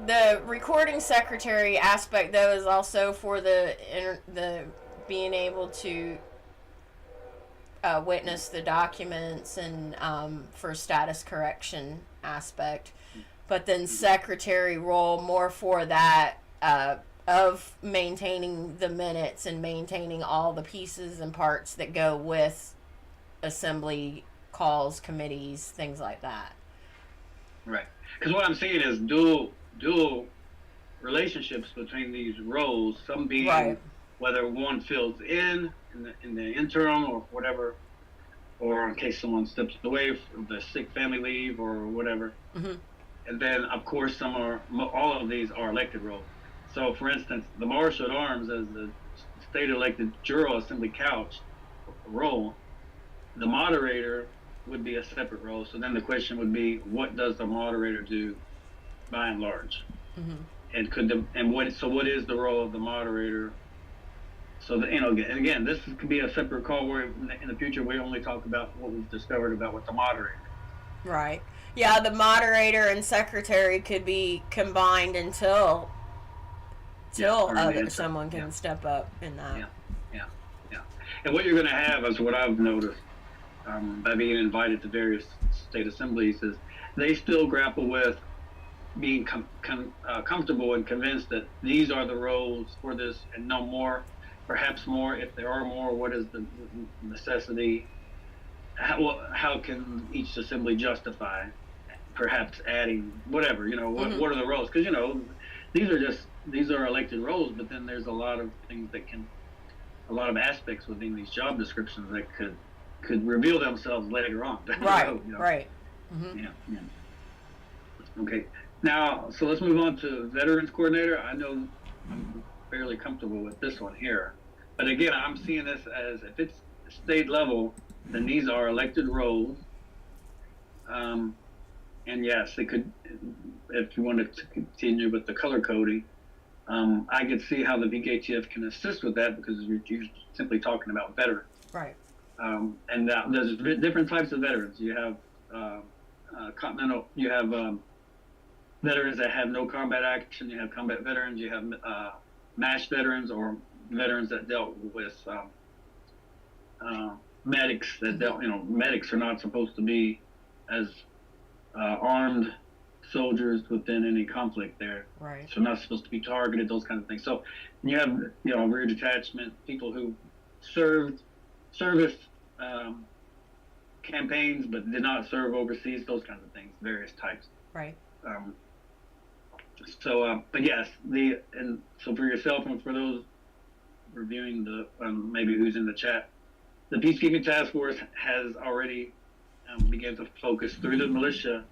the recording secretary aspect, though, is also for the being able to witness the documents and for status correction aspect. But then secretary role more for that of maintaining the minutes and maintaining all the pieces and parts that go with assembly calls, committees, things like that. Right. Because what I'm seeing is dual relationships between these roles. Some being right. Whether one fills in the interim or whatever, or in case someone steps away from the sick family leave or whatever. Mm-hmm. And then, of course, all of these are elected roles. So, for instance, the Marshal at Arms, as the state elected General Assembly couch role, the moderator would be a separate role. So then the question would be, what does the moderator do, by and large? Mm-hmm. And what is the role of the moderator? So that, again, this could be a separate call where in the future we only talk about what we've discovered about what the moderator. Right. Yeah, the moderator and secretary could be combined until someone can step up in that. Yeah. And what you're going to have, is what I've noticed by being invited to various state assemblies, is they still grapple with being comfortable and convinced that these are the roles for this, and no more, perhaps more. If there are more, what is the necessity? How can each assembly justify perhaps adding whatever, mm-hmm. what are the roles? Because, these are elected roles, but then there's a lot of things a lot of aspects within these job descriptions that could reveal themselves later on down the road, you know? Right. Mm-hmm. Yeah, yeah. Okay. Now, so let's move on to Veterans Coordinator. I know I'm fairly comfortable with this one here, but again, I'm seeing this as if it's state level, then these are elected roles. And yes, they could, if you wanted to continue with the color coding, I could see how the VKTF can assist with that because you're simply talking about veterans. Right. And there's different types of veterans. You have continental, you have veterans that have no combat action, you have combat veterans, you have MASH veterans or veterans that dealt with medics that dealt, medics are not supposed to be as armed soldiers within any conflict there. Right. So not supposed to be targeted, those kinds of things. So you have, rear detachment, people who service campaigns but did not serve overseas, those kinds of things, various types. Right. But yes, so for yourself and for those reviewing maybe who's in the chat, the Peacekeeping Task Force has already began to focus through the militia,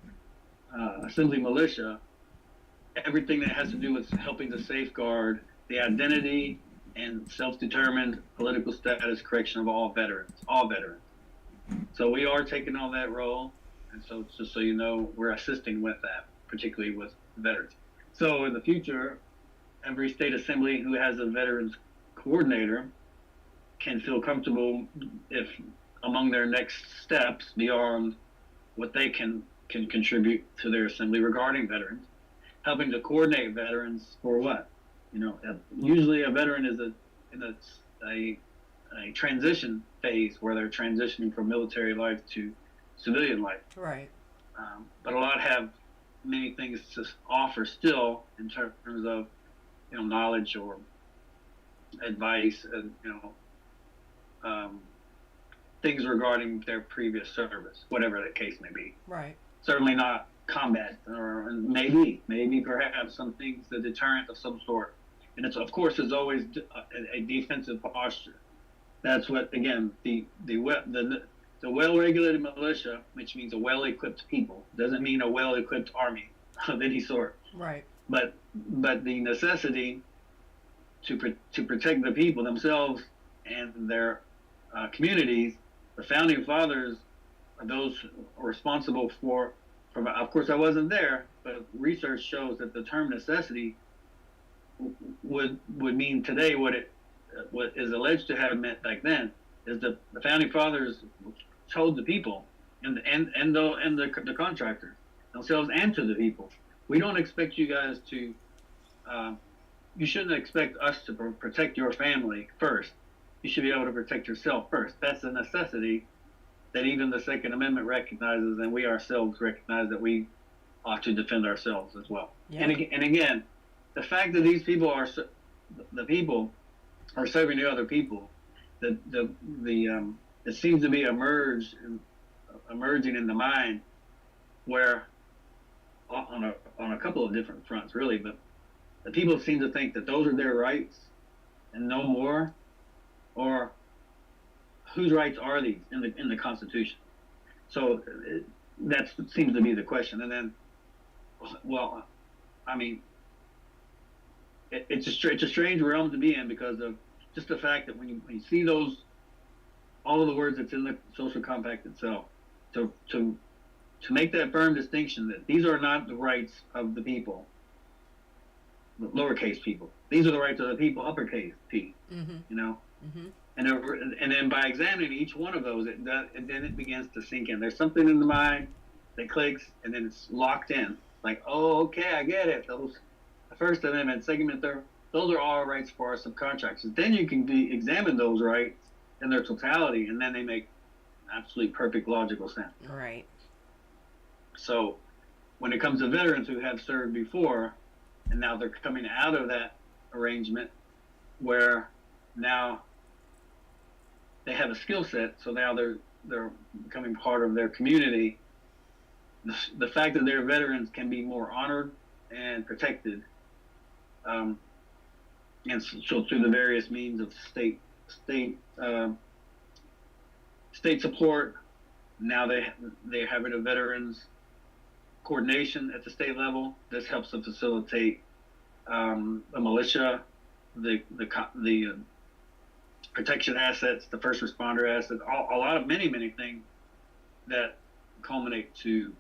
assembly militia, everything that has to do with helping to safeguard the identity and self-determined political status correction of all veterans. So we are taking on that role, and so just so you know, we're assisting with that, particularly with veterans. So in the future, every state assembly who has a veterans coordinator can feel comfortable if among their next steps beyond what they can contribute to their assembly regarding veterans, helping to coordinate veterans for what? Usually a veteran is in a transition phase where they're transitioning from military life to civilian life. Right. But a lot have many things to offer still in terms of knowledge or advice and things regarding their previous service, whatever the case may be. Right. Certainly not combat, or maybe perhaps some things, a deterrent of some sort. And it's always a defensive posture. That's what, again, the well-regulated militia, which means a well-equipped people, doesn't mean a well-equipped army of any sort. Right. But the necessity to protect the people themselves and their communities, the founding fathers are those responsible for. Of course, I wasn't there, but research shows that the term necessity would mean today what is alleged to have meant back then is the founding fathers told the people and the contractors themselves and to the people, we don't expect you guys to. You shouldn't expect us to protect your family first. You should be able to protect yourself first. That's a necessity that even the Second Amendment recognizes, and we ourselves recognize that we ought to defend ourselves as well. Yeah. And again, the fact that these people are serving the other people, it seems to be emerging in the mind where on a couple of different fronts really, but the people seem to think that those are their rights and no more, or whose rights are these in the Constitution? So that seems to be the question. And then, well, I mean, it's a strange realm to be in because of just the fact that when you see all of the words that's in the social compact itself, to make that firm distinction that these are not the rights of the people, the lowercase people. These are the rights of the people, uppercase P. Mm-hmm. Mm-hmm. And then by examining each one of those, then it begins to sink in. There's something in the mind that clicks, and then it's locked in. Like, oh, okay, I get it. The First Amendment, Second Amendment, Third, those are all rights for our subcontractors. Then you can examine those rights in their totality, and then they make absolutely perfect logical sense. Right. So when it comes to veterans who have served before, and now they're coming out of that arrangement where now they have a skill set, so now they're becoming part of their community. The fact that they're veterans can be more honored and protected and so through the various means of state support, now they're having a veterans coordination at the state level. This helps to facilitate the militia, the protection assets, the first responder assets, a lot of many things that culminate to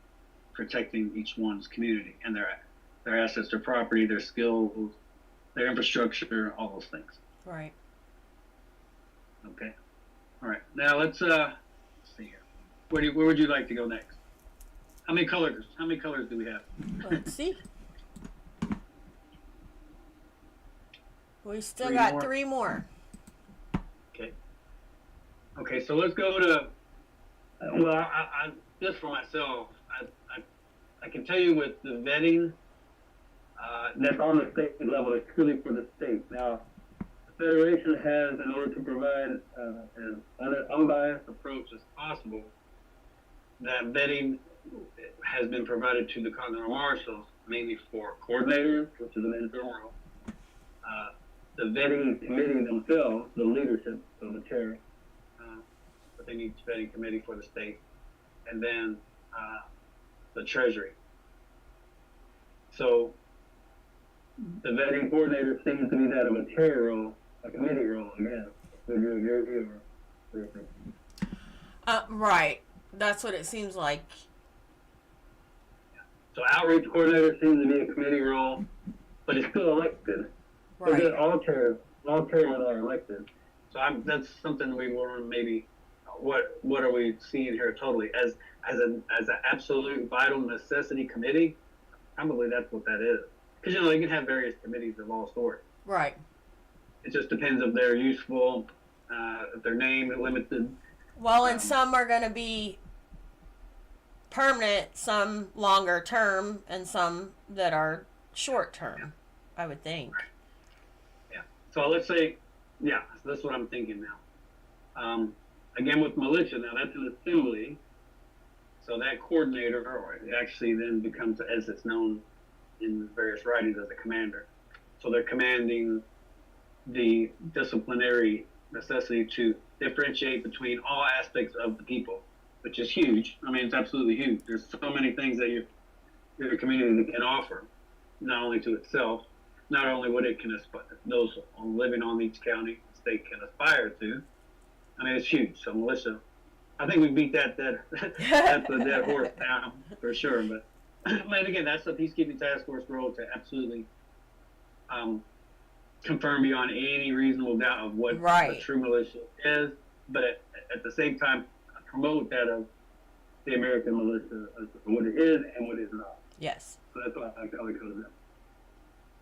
protecting each one's community and their assets, their property, their skills, their infrastructure, all those things. Right. Okay. All right. Now let's see here. Where would you like to go next? How many colors do we have? Let's see. We still Three got more. 3 more. Okay, so let's go to. Well, I just for myself, I can tell you with the vetting, that's on the state level. It's truly for the state. Now, the federation has, in order to provide an unbiased approach as possible, that vetting has been provided to the Continental Marshals, mainly for coordinators, which is an internal role. The vetting committee themselves, the leadership of the chair, but they need a vetting committee for the state, and then the treasury. So the vetting coordinator seems to be that of a chair role, a committee role again. Right. That's what it seems like. So outreach coordinator seems to be a committee role, but it's still elected. Right. So all chairmen are elected. So that's something we want to maybe. What are we seeing here totally as an absolute vital necessity committee? Probably that's what that is. Because you can have various committees of all sorts. Right. It just depends if they're useful, if their name is limited. Well, and some are going to be permanent, some longer term, and some that are short term, I would think. Right. Yeah. So let's say, so that's what I'm thinking now. Again, with militia, now that's an assembly. So that coordinator, or actually then becomes, as it's known in various writings, as a commander. So they're commanding the disciplinary necessity to differentiate between all aspects of the people, which is huge. I mean, it's absolutely huge. There's so many things that your community can offer, not only to itself, not only what it can aspire, those living on each county, state can aspire to. I mean, it's huge. So militia, I think we beat that's the dead horse now for sure. But again, that's the peacekeeping task force role to absolutely confirm beyond any reasonable doubt of what a true militia is, but at the same time promote that of the American militia as what it is and what it is not. Yes. So that's why I call it that.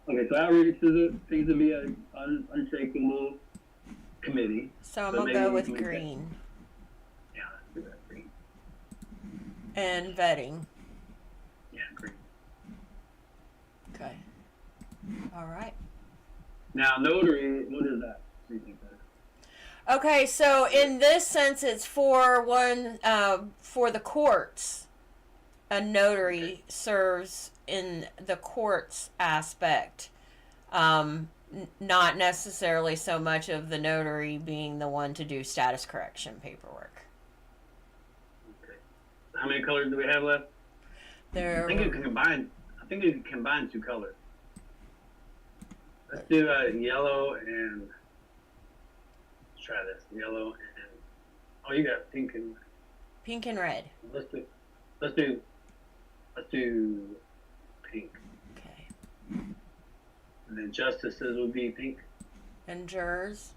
Okay, so outreach seems to be an unshakable committee. So I'm going to go with green. Yeah, let's do that, green. And vetting. Yeah, green. Okay. All right. Now, notary, what is that? What do you think that is? Okay, so in this sense, it's for the courts. A notary serves in the courts aspect. Not necessarily so much of the notary being the one to do status correction paperwork. Okay. How many colors do we have left? I think you can combine 2 colors. Let's do yellow and let's try this. Yellow and you got pink and red. Let's do pink. Okay. And then justices would be pink. And jurors,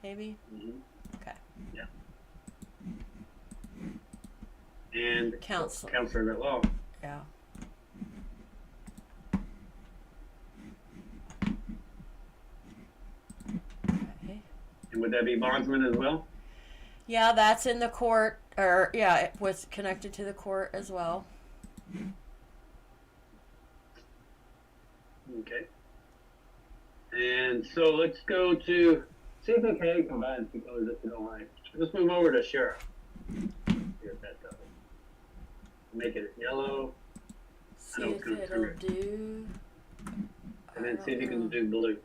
maybe? Mm-hmm. Okay. Yeah. And counselor at law. Yeah. Okay. And would that be bondsman as well? Yeah, that's in the court, it was connected to the court as well. Okay. And so let's go to, see if we can combine 2 colors if you don't mind. Let's move over to sheriff. See if that does it. Make it yellow. See if it'll do. And then see if you can do blue.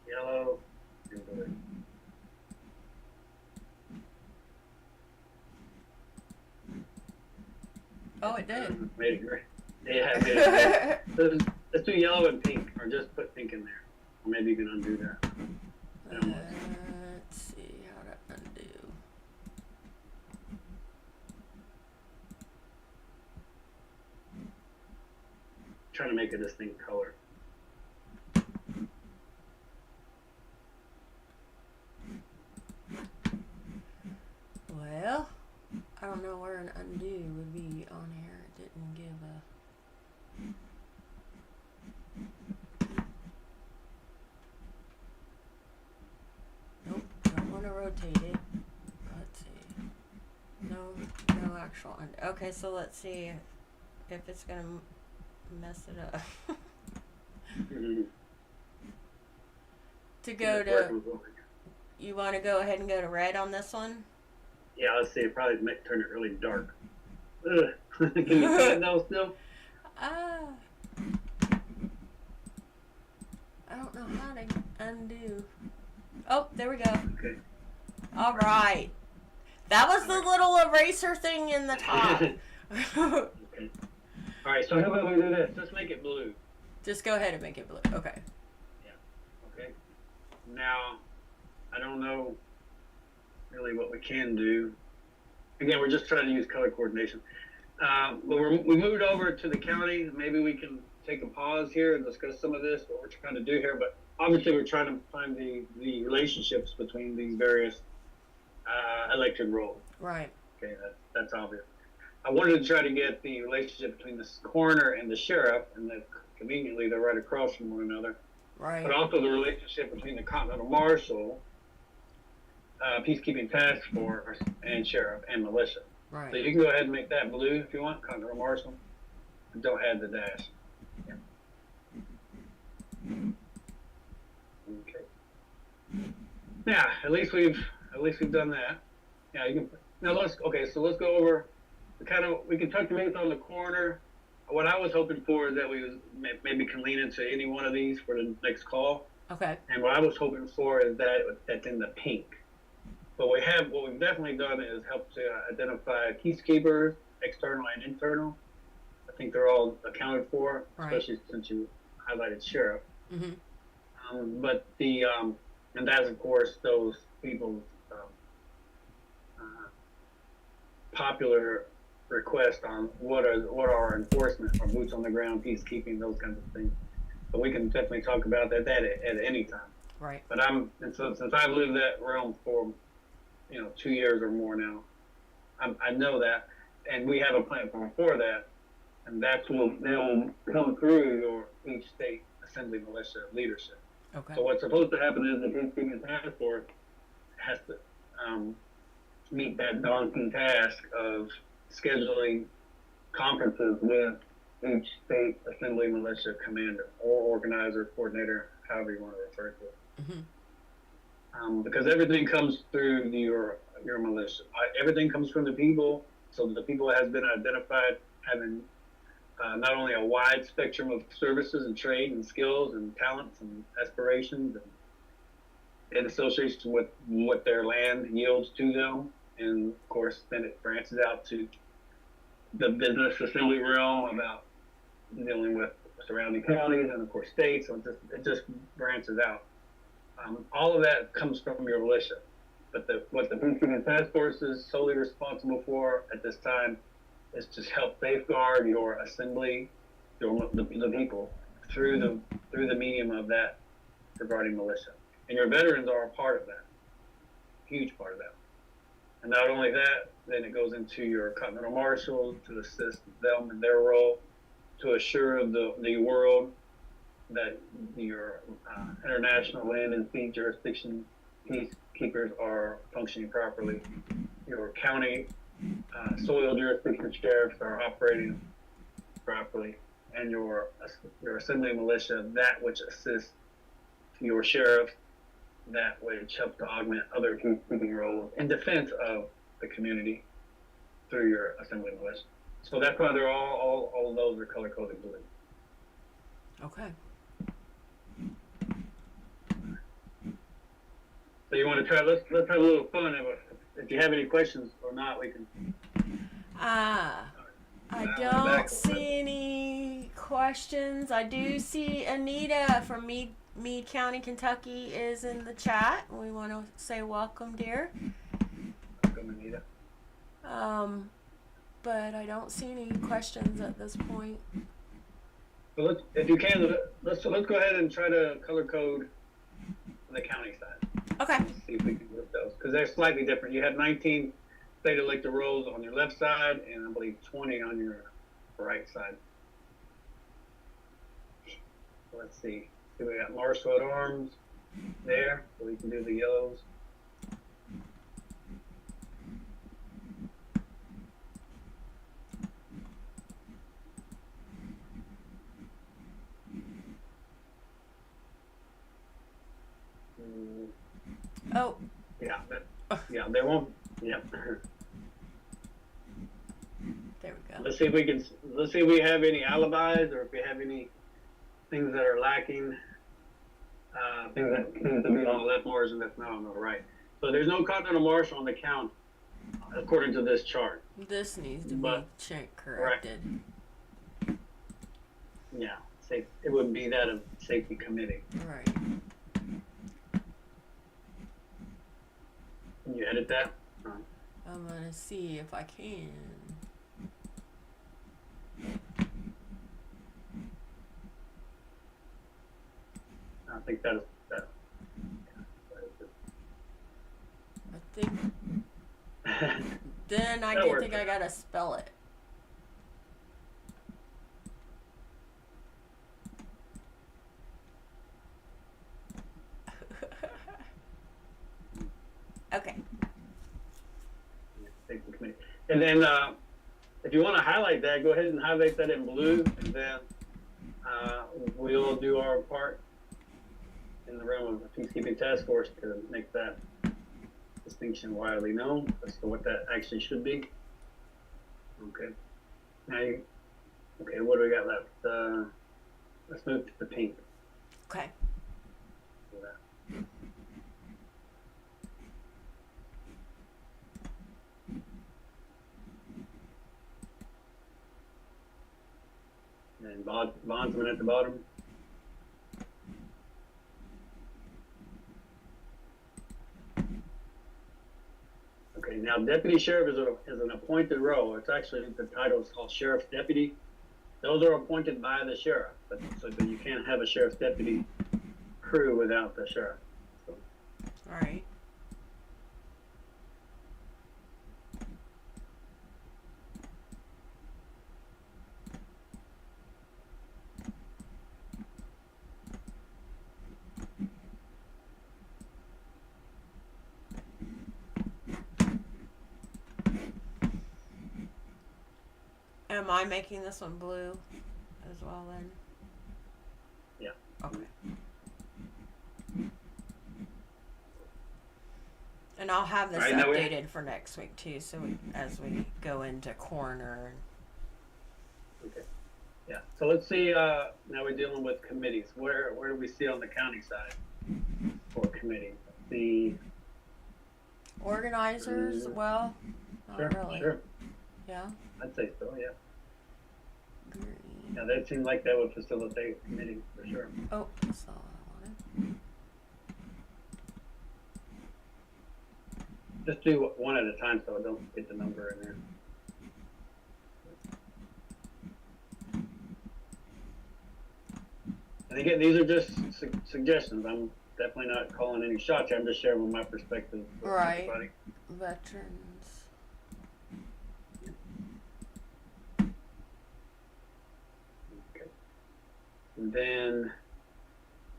Yellow and blue. Oh, it did. Made it great. Yeah, made it great. So let's do yellow and pink, or just put pink in there. Or maybe you can undo that. Let's see how to undo. Trying to make a distinct color. Well, I don't know where an undo would be on here. It didn't give a. Nope, don't want to rotate it. Let's see. No actual undo. Okay, so let's see if it's gonna mess it up. To go to, you want to go ahead and go to red on this one? Yeah, let's see. It probably turn it really dark. Ugh. Can you see it now still? I don't know how to undo. Oh, there we go. Okay. All right. That was the little eraser thing in the top. Okay. All right, so how about we do this? Let's make it blue. Just go ahead and make it blue. Okay. Okay. Now, I don't know really what we can do. Again, we're just trying to use color coordination. But we moved over to the county. Maybe we can take a pause here and discuss some of this, what we're trying to do here. But obviously, we're trying to find the relationships between these various elected roles. Right. Okay, that's obvious. I wanted to try to get the relationship between the coroner and the sheriff, and that conveniently they're right across from one another. Right. But also the relationship between the Continental Marshal, Peacekeeping Task Force, and sheriff and militia. Right. So you can go ahead and make that blue if you want, Continental Marshal. And don't add the dash. Yeah. Okay. Yeah, at least we've done that. Yeah, you can. Now let's go over. We can touch base on the coroner. What I was hoping for is that we maybe can lean into any one of these for the next call. Okay. And what I was hoping for is that's in the pink. But what we've definitely done is help to identify peacekeepers, external and internal. I think they're all accounted for, especially since you highlighted sheriff. Mm-hmm. But and that's of course those people's popular request on what are our enforcement, our boots on the ground, peacekeeping, those kinds of things. But we can definitely talk about that at any time. Right. But so since I've lived that realm for 2 years or more now, I know that, and we have a platform for that, and that will come through your each state assembly militia leadership. Okay. So what's supposed to happen is the Peacekeeping Task Force has to meet that daunting task of scheduling conferences with each state assembly militia commander or organizer, coordinator, however you want to refer to it. Mm-hmm. Because everything comes through your militia. Everything comes from the people, so the people has been identified having not only a wide spectrum of services and trade and skills and talents and aspirations and in association with what their land yields to them. And of course, then it branches out to the business assembly realm about dealing with surrounding counties and of course states. So it just branches out. All of that comes from your militia. But what the Peacekeeping Task Force is solely responsible for at this time is to help safeguard your assembly, the people through the medium of that regarding militia. And your veterans are a part of that, huge part of that. And not only that, then it goes into your Continental Marshal to assist them in their role, to assure the world that your international land and sea jurisdiction peacekeepers are functioning properly. Your county soil jurisdiction sheriffs are operating properly, and your assembly militia, that which assists your sheriff, that which helps to augment other peacekeeping roles in defense of the community, through your assembly list. So that's why they're all of those are color coded blue. Okay. So you want to try? Let's have a little fun. If you have any questions or not, we can. I don't see any questions. I do see Anita from Meade County, Kentucky is in the chat. We want to say welcome, dear. Welcome, Anita. But I don't see any questions at this point. So if you can, let's go ahead and try to color code on the county side. Okay. Let's see if we can group those, because they're slightly different. You have 19 state elected roles on your left side, and I believe 20 on your right side. Let's see. So we got Marshwood Arms there, so we can do the yellows. Oh. Yeah. Yeah, they won't. Yeah. There we go. Let's see if we have any alibis, or if we have any things that are lacking. Things that be on the left more and that's not on the right. So there's no Continental Marshal on the count, according to this chart. This needs to be corrected. Right. Yeah, it would be that of safety committee. Right. Can you edit that? I'm gonna see if I can. I think that. I think. Then I do think I gotta spell it. Okay. Safety committee. And then, if you want to highlight that, go ahead and highlight that in blue, and then we'll do our part in the realm of the peacekeeping task force to make that distinction widely known as to what that actually should be. Okay. Now, okay, what do we got left? Let's move to the pink. Okay. And bondsman at the bottom. Okay, now deputy sheriff is an appointed role. It's actually, the title is called sheriff's deputy. Those are appointed by the sheriff, but you can't have a sheriff's deputy crew without the sheriff. So. All right. Am I making this one blue as well then? Yeah. Okay. And I'll have this updated for next week too, so as we go into coroner. Okay. Yeah. So let's see. Now we're dealing with committees. Where do we see on the county side for committee? The organizers. Well, not really. Sure. Yeah. I'd say so. Yeah. Green. Yeah, that seems like that would facilitate committee for sure. Oh, that's not what I wanted. Just do one at a time so I don't get the number in there. And again, these are just suggestions. I'm definitely not calling any shots here. I'm just sharing my perspective with everybody. Veterans. Okay. And then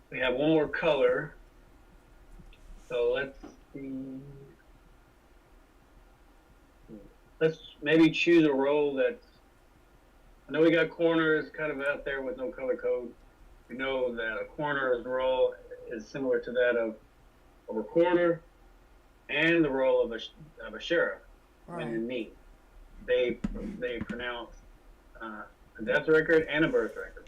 we have one more color. So let's see. Let's maybe choose a role that's, I know we got coroners kind of out there with no color code. We know that a coroner's role is similar to that of a coroner and the role of a sheriff when in need. they pronounce a death record and a birth record.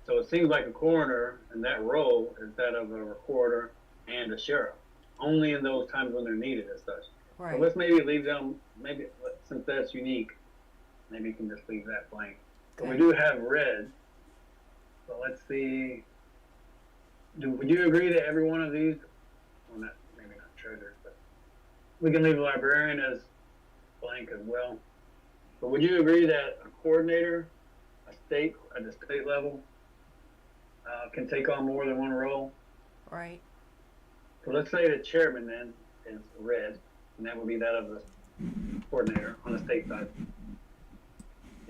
So it seems like a coroner in that role is that of a recorder and a sheriff, only in those times when they're needed as such. Right. So let's maybe leave them, maybe since that's unique, maybe you can just leave that blank. But Okay. we do have red. So let's see. Would you agree that every one of these, well, maybe not treasures, but we can leave a librarian as blank as well. But would you agree that a coordinator, at the state level, can take on more than one role? Right. So let's say the chairman then is red, and that would be that of the coordinator on the state side.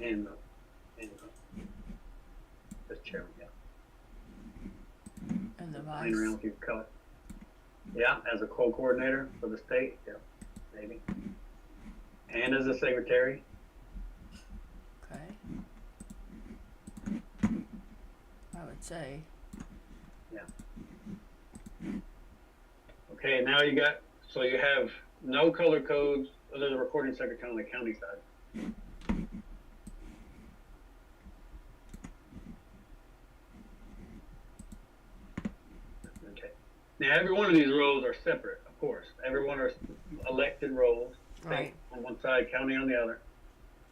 And the chairman, yeah. And the Playing vice. around with your color. Yeah, as a co-coordinator for the state, yeah, maybe. And as a secretary. Okay. I would say. Okay, now you have no color codes other than the recording secretary on the county side. Okay. Now every one of these roles are separate, of course. Every one are elected roles. State Right. on one side, county on the other.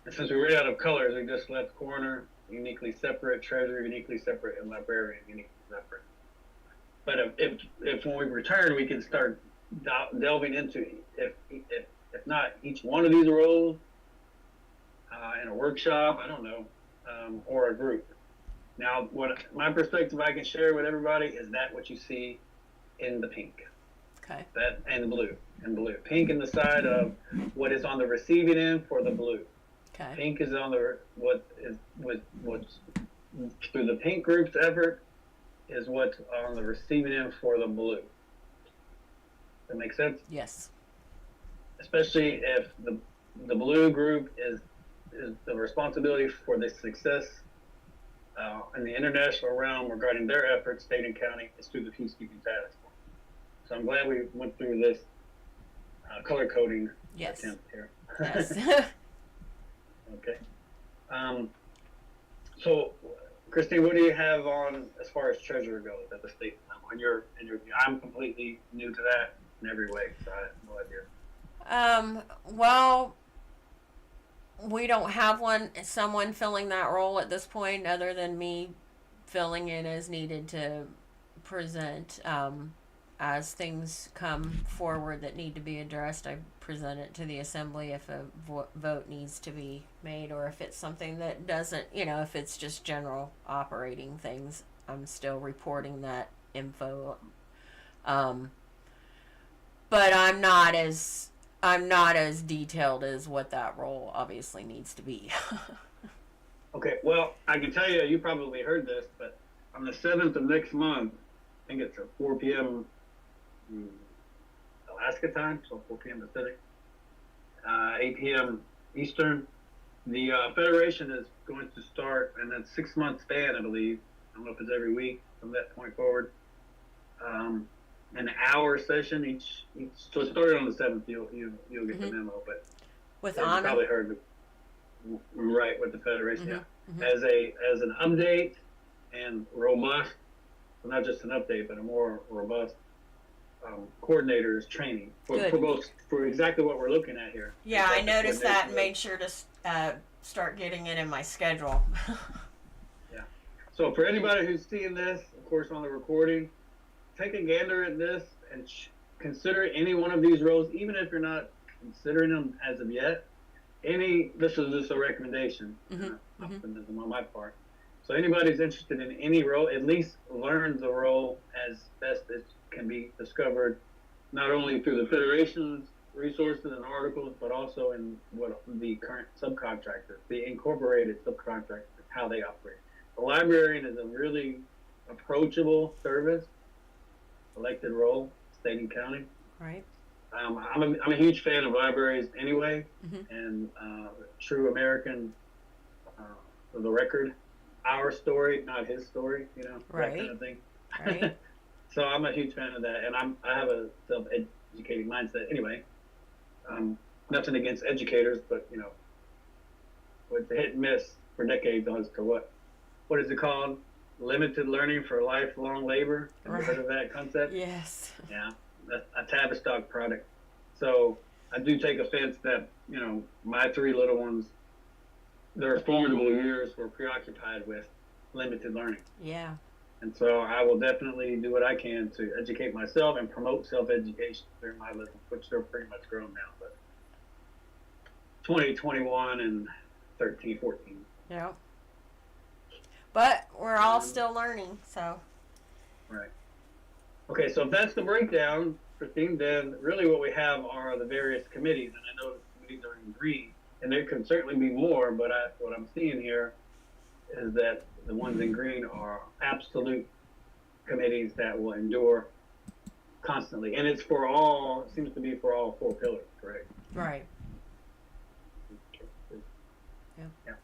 And since we ran out of colors, we just left coroner uniquely separate, treasurer uniquely separate, and librarian uniquely separate. But if when we return, we can start delving into if not each one of these roles in a workshop, I don't know, or a group. Now, what my perspective I can share with everybody is that what you see in the pink, Okay. that and the blue, pink in the side of what is on the receiving end for the blue. Okay. Pink is on the what's through the pink group's effort is what's on the receiving end for the blue. That makes sense? Yes. Especially if the blue group is the responsibility for the success in the international realm regarding their efforts, state and county, is through the peacekeeping task force. So I'm glad we went through this color coding Yes. attempt here. Yes. Okay. So, Christine, what do you have on as far as treasurer goes at the state level? I'm completely new to that in every way, so I have no idea. Well, we don't have someone filling that role at this point other than me filling in as needed to present. As things come forward that need to be addressed, I present it to the assembly if a vote needs to be made, or if it's something that doesn't, if it's just general operating things, I'm still reporting that info. But I'm not as detailed as what that role obviously needs to be. Okay, well, I can tell you, you probably heard this, but on the 7th of next month, I think it's at 4 p.m. Alaska time, so 4 p.m. Pacific, 8 p.m. Eastern, the Federation is going to start in that 6-month span, I believe. I don't know if it's every week from that point forward. An hour session each. So it started on the 7th. You'll get the memo, but With you honor. probably heard right with the Federation. Yeah, Mhm. as an update and robust, well, not just an update, but a more robust coordinators training for exactly what we're looking at here. Yeah, I noticed that and Coordination. made sure to start getting it in my schedule. So for anybody who's seeing this, of course, on the recording, take a gander at this and consider any one of these roles, even if you're not considering them as of yet. This is just a recommendation, optimism on my part. So anybody who's interested in any role, at least learn the role as best as can be discovered, not only through the Federation's resources and articles, but also in what the current subcontractors, the incorporated subcontractors, how they operate. The librarian is a really approachable service, elected role, state and county. Right. I'm a huge fan of libraries anyway, and true American, for the record, our story, not his story, Right. that kind of thing. Right. So I'm a huge fan of that, and I have a self-educating mindset anyway. Nothing against educators, but was hit and miss for decades as to what is it called? Limited learning for lifelong labor. Have you heard of that concept? Yes. Yeah, that's a Tavistock product. So I do take offense that, you know, my three little ones, their formidable years were preoccupied with limited learning. Yeah. And so I will definitely do what I can to educate myself and promote self-education during my little, which they're pretty much grown now, but 20, 21, and 13, 14. Yeah. But we're all still learning, so. Right. Okay, so if that's the breakdown, Christine, then really what we have are the various committees, and I know the committees are in green, and there can certainly be more, but what I'm seeing here is that the ones in green are absolute committees that will endure constantly, and it's for all, it seems to be for all four pillars, correct? Right. Yeah.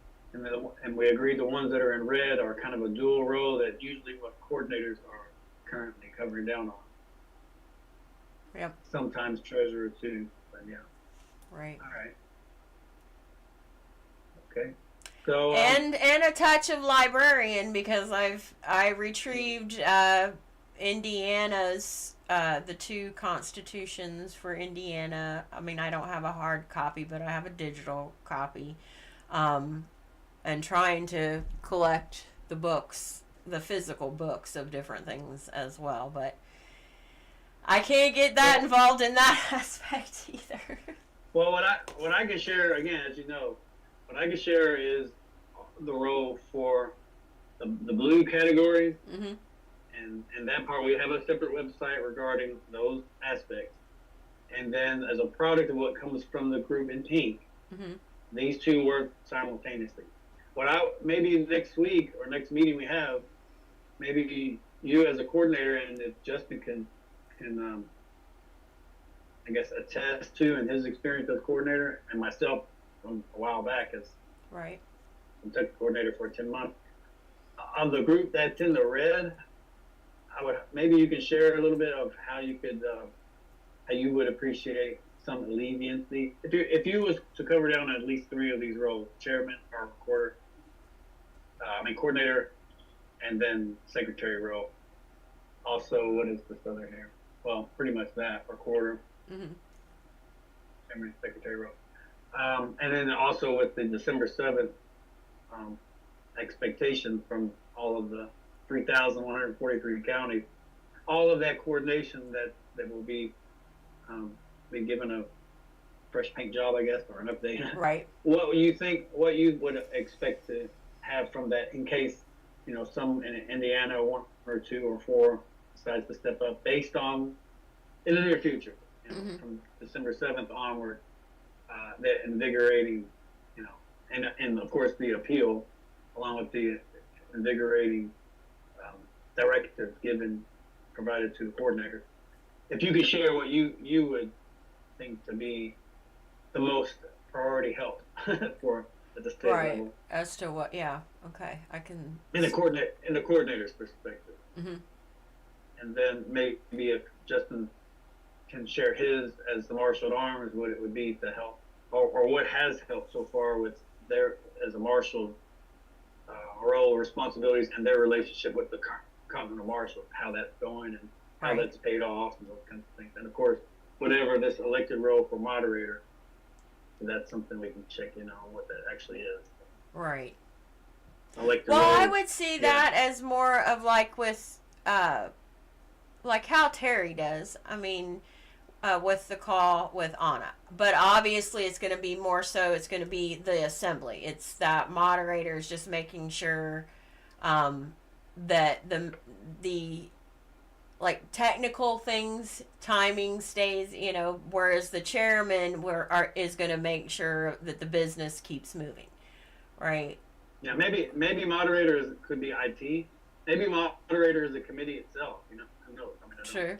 And we agreed the ones that are in red are kind of a dual role that usually what coordinators are currently covering down on. Yep. Sometimes treasurer too, but yeah. Right. All right. Okay. So and a touch of librarian, because I retrieved Indiana's the two constitutions for Indiana. I mean, I don't have a hard copy, but I have a digital copy. And trying to collect the books, the physical books of different things as well, but I can't get that involved in that aspect either. Well, what I can share, again, as you know, what I can share is the role for the blue categories, Mm-hmm. and that part we have a separate website regarding those aspects, and then as a product of what comes from the group in pink, Mm-hmm. these two work simultaneously. Maybe next week or next meeting we have, maybe you as a coordinator, and if Justin can I guess attest to in his experience as coordinator, and myself from a while back as Right. tech coordinator for 10 months. Of the group that's in the red, maybe you can share a little bit of how you could how you would appreciate some leniency if you was to cover down at least three of these roles: chairman or coordinator, and then secretary role. Also, what is this other here? Well, pretty much that, or quarter. Mm-hmm. Chairman, secretary role. And then also with the December 7th expectation from all of the 3,143 counties, all of that coordination that will be given a fresh paint job, I guess, or an update. Right. What you would expect to have from that, in case, you know, some in Indiana, one or two or four decides to step up based on in the near future, you know, Mm-hmm. from December 7th onward, that invigorating, you know, and of course the appeal, along with the invigorating directives provided to the coordinator. If you could share what you would think to be the most priority help for at the state level. As to what? Yeah. Okay. I can. In the coordinator's perspective. Mm-hmm. And then maybe if Justin can share his as the marshal at arms, what it would be to help, or what has helped so far with their as a marshal role, responsibilities, and their relationship with the Continental Marshal, how that's going and how that's paid off and those kinds of things. And of course, whatever this elected role for moderator, that's something we can check in on what that actually is. Right. Elected Well, role, I would see that as more of like with, like how Terry does. I mean, with the call with Anna. But obviously it's going to be more so, it's going to be the assembly. It's that moderator is just making sure that the like technical things, timing stays, you know, whereas the chairman is going to make sure that the business keeps moving. Right? Yeah, maybe moderators could be IT. Maybe moderator is the committee itself, you know, who knows? I mean, True.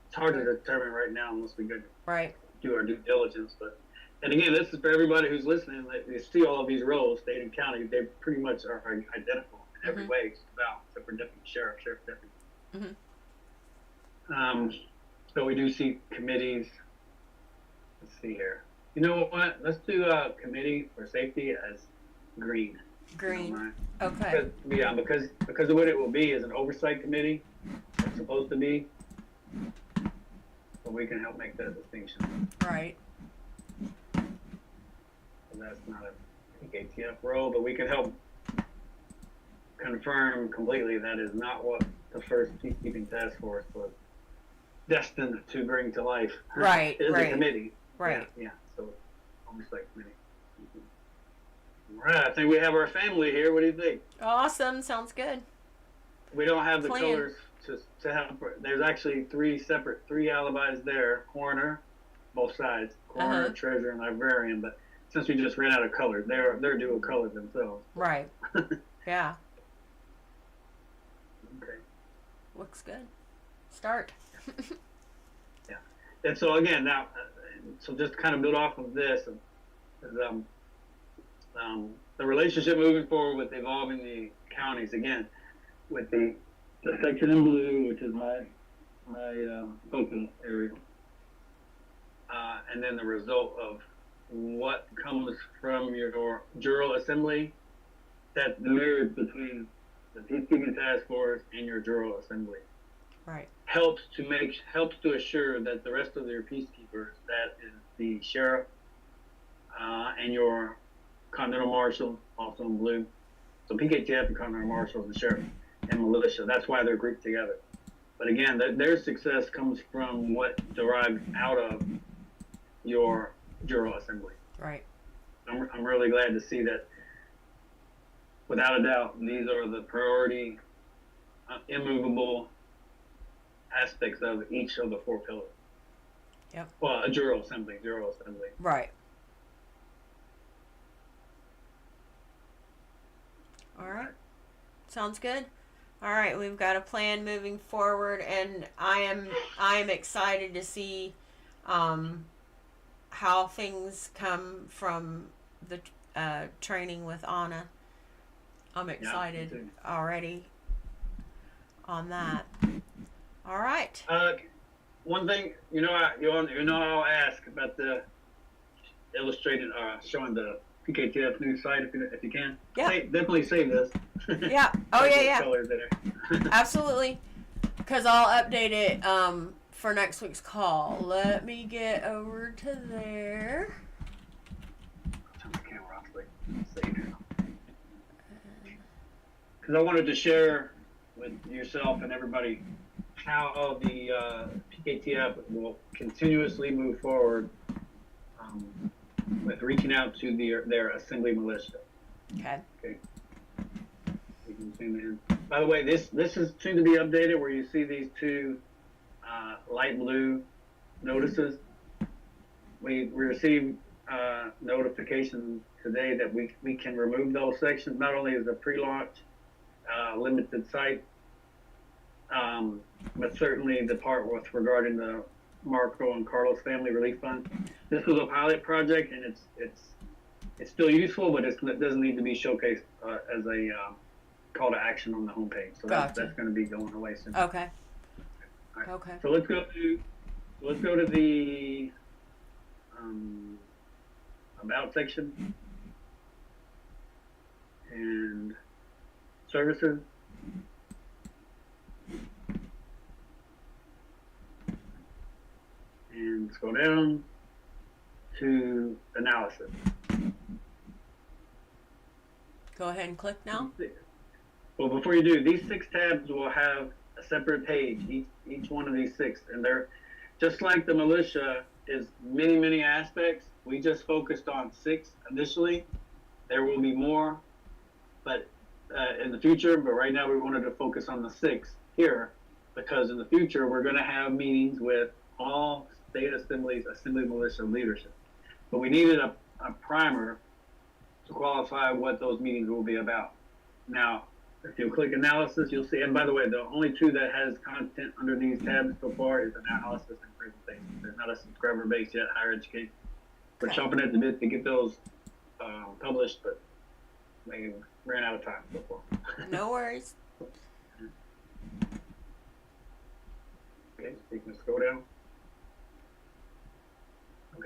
It's hard to determine right now unless we go do our due diligence. But, and again, this is for everybody who's listening. They see all of these roles, state and county. They pretty much are identical in every way, except for deputy sheriff deputy. Mm-hmm. So we do see committees. Let's see here. You know what? Let's do committee for safety as green. Green. Okay. Because of what it will be is an oversight committee. It's supposed to be, so we can help make that distinction. Right. So that's not a PKTF role, but we can help confirm completely that is not what the first peacekeeping task force was destined to bring to life. Right. It is right. a committee. Right. Yeah. So oversight committee. All right. I think we have our family here. What do you think? Awesome. Sounds good. We don't have the Plan. colors to have. There's actually three alibis there. Coroner, both sides. Coroner, treasurer, and librarian. But since we just ran out of colors, they're dual colors themselves. Right. Yeah. Okay. Looks good. Start. Yeah. And so again, now, so just to kind of build off of this, the relationship moving forward with evolving the counties again, with the section in blue, which is my focus area, and then the result of what comes from your Jural Assembly, that the marriage between the peacekeeping task force and your Jural Assembly. Right. Helps to assure that the rest of your peacekeepers, that is the sheriff, and your Continental Marshal, also in blue. So PKTF and Continental Marshal and the sheriff and militia. That's why they're grouped together. But again, their success comes from what derives out of your Jural Assembly. Right. I'm really glad to see that. Without a doubt, these are the priority, immovable aspects of each of the four pillars. Yep. Well, a Jural Assembly. Right. All right. Sounds good. All right, we've got a plan moving forward, and I am excited to see how things come from the training with Anna. I'm excited already on that. All right. One thing, I'll ask about the illustrated, showing the PKTF news site if you can. Yeah. Definitely save this. Yeah. Oh yeah. Colors in there. Absolutely. Because I'll update it for next week's call. Let me get over to there. Turn the camera off, like, save it. Because I wanted to share with yourself and everybody how the PKTF will continuously move forward with reaching out to their assembly militia. Okay. You can zoom in. By the way, this is soon to be updated, where you see these two light blue notices. We received notification today that we can remove those sections. Not only is the pre-launch limited site, but certainly the part regarding the Marco and Carlos Family Relief Fund. This was a pilot project, and it's still useful, but it doesn't need to be showcased as a call to action on the homepage. So Gotcha. that's going to be going away soon. Okay. All right. Okay. So let's go to the about section and services. And let's go down to analysis. Go ahead and click now. Well, before you do, these 6 tabs will have a separate page, each one of these 6. And they're just like the militia is many aspects. We just focused on 6 initially. There will be more, but in the future. But right now we wanted to focus on the 6 here, because in the future we're going to have meetings with all state assemblies, assembly militia leadership. But we needed a primer to qualify what those meetings will be about. Now, if you click analysis, you'll see, and by the way, the only 2 that has content under these tabs so far is analysis and presentation. There's not a subscriber base yet, higher education. We're chomping at the bit to get those published, but we ran out of time so far. No worries. Okay, so you can scroll down.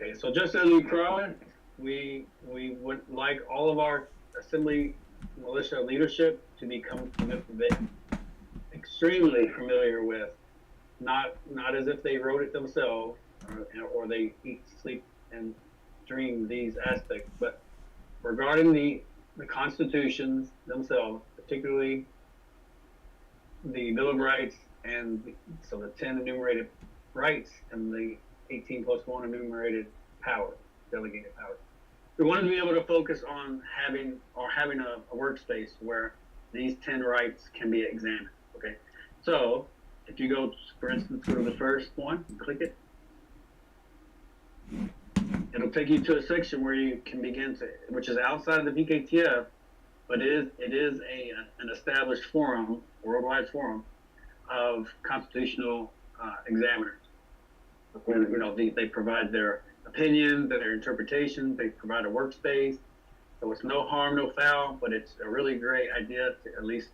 Okay, so just as we promised, we would like all of our Assembly militia leadership to become extremely familiar with, not as if they wrote it themselves or they eat, sleep, and dream these aspects, but regarding the constitutions themselves, particularly the Bill of Rights so the 10 enumerated rights and the 18 plus 1 enumerated power, delegated power. We wanted to be able to focus on having a workspace where these 10 rights can be examined. Okay, so if you go, for instance, go to the first one, click it. It'll take you to a section where you can begin to, which is outside of the PKTF, but it is an established forum, worldwide forum of constitutional examiners. They provide their opinions, their interpretations. They provide a workspace, so it's no harm, no foul. But it's a really great idea to at least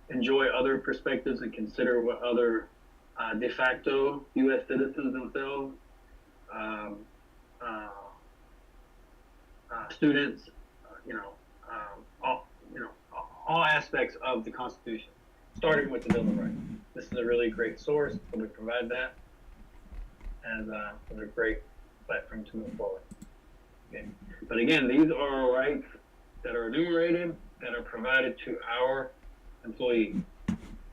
enjoy other perspectives and consider what other de facto U.S. citizens themselves, students, all aspects of the Constitution, starting with the Bill of Rights. This is a really great source, so we provide that as a great platform to move forward. Okay. But again, these are rights that are enumerated, that are provided to our employees.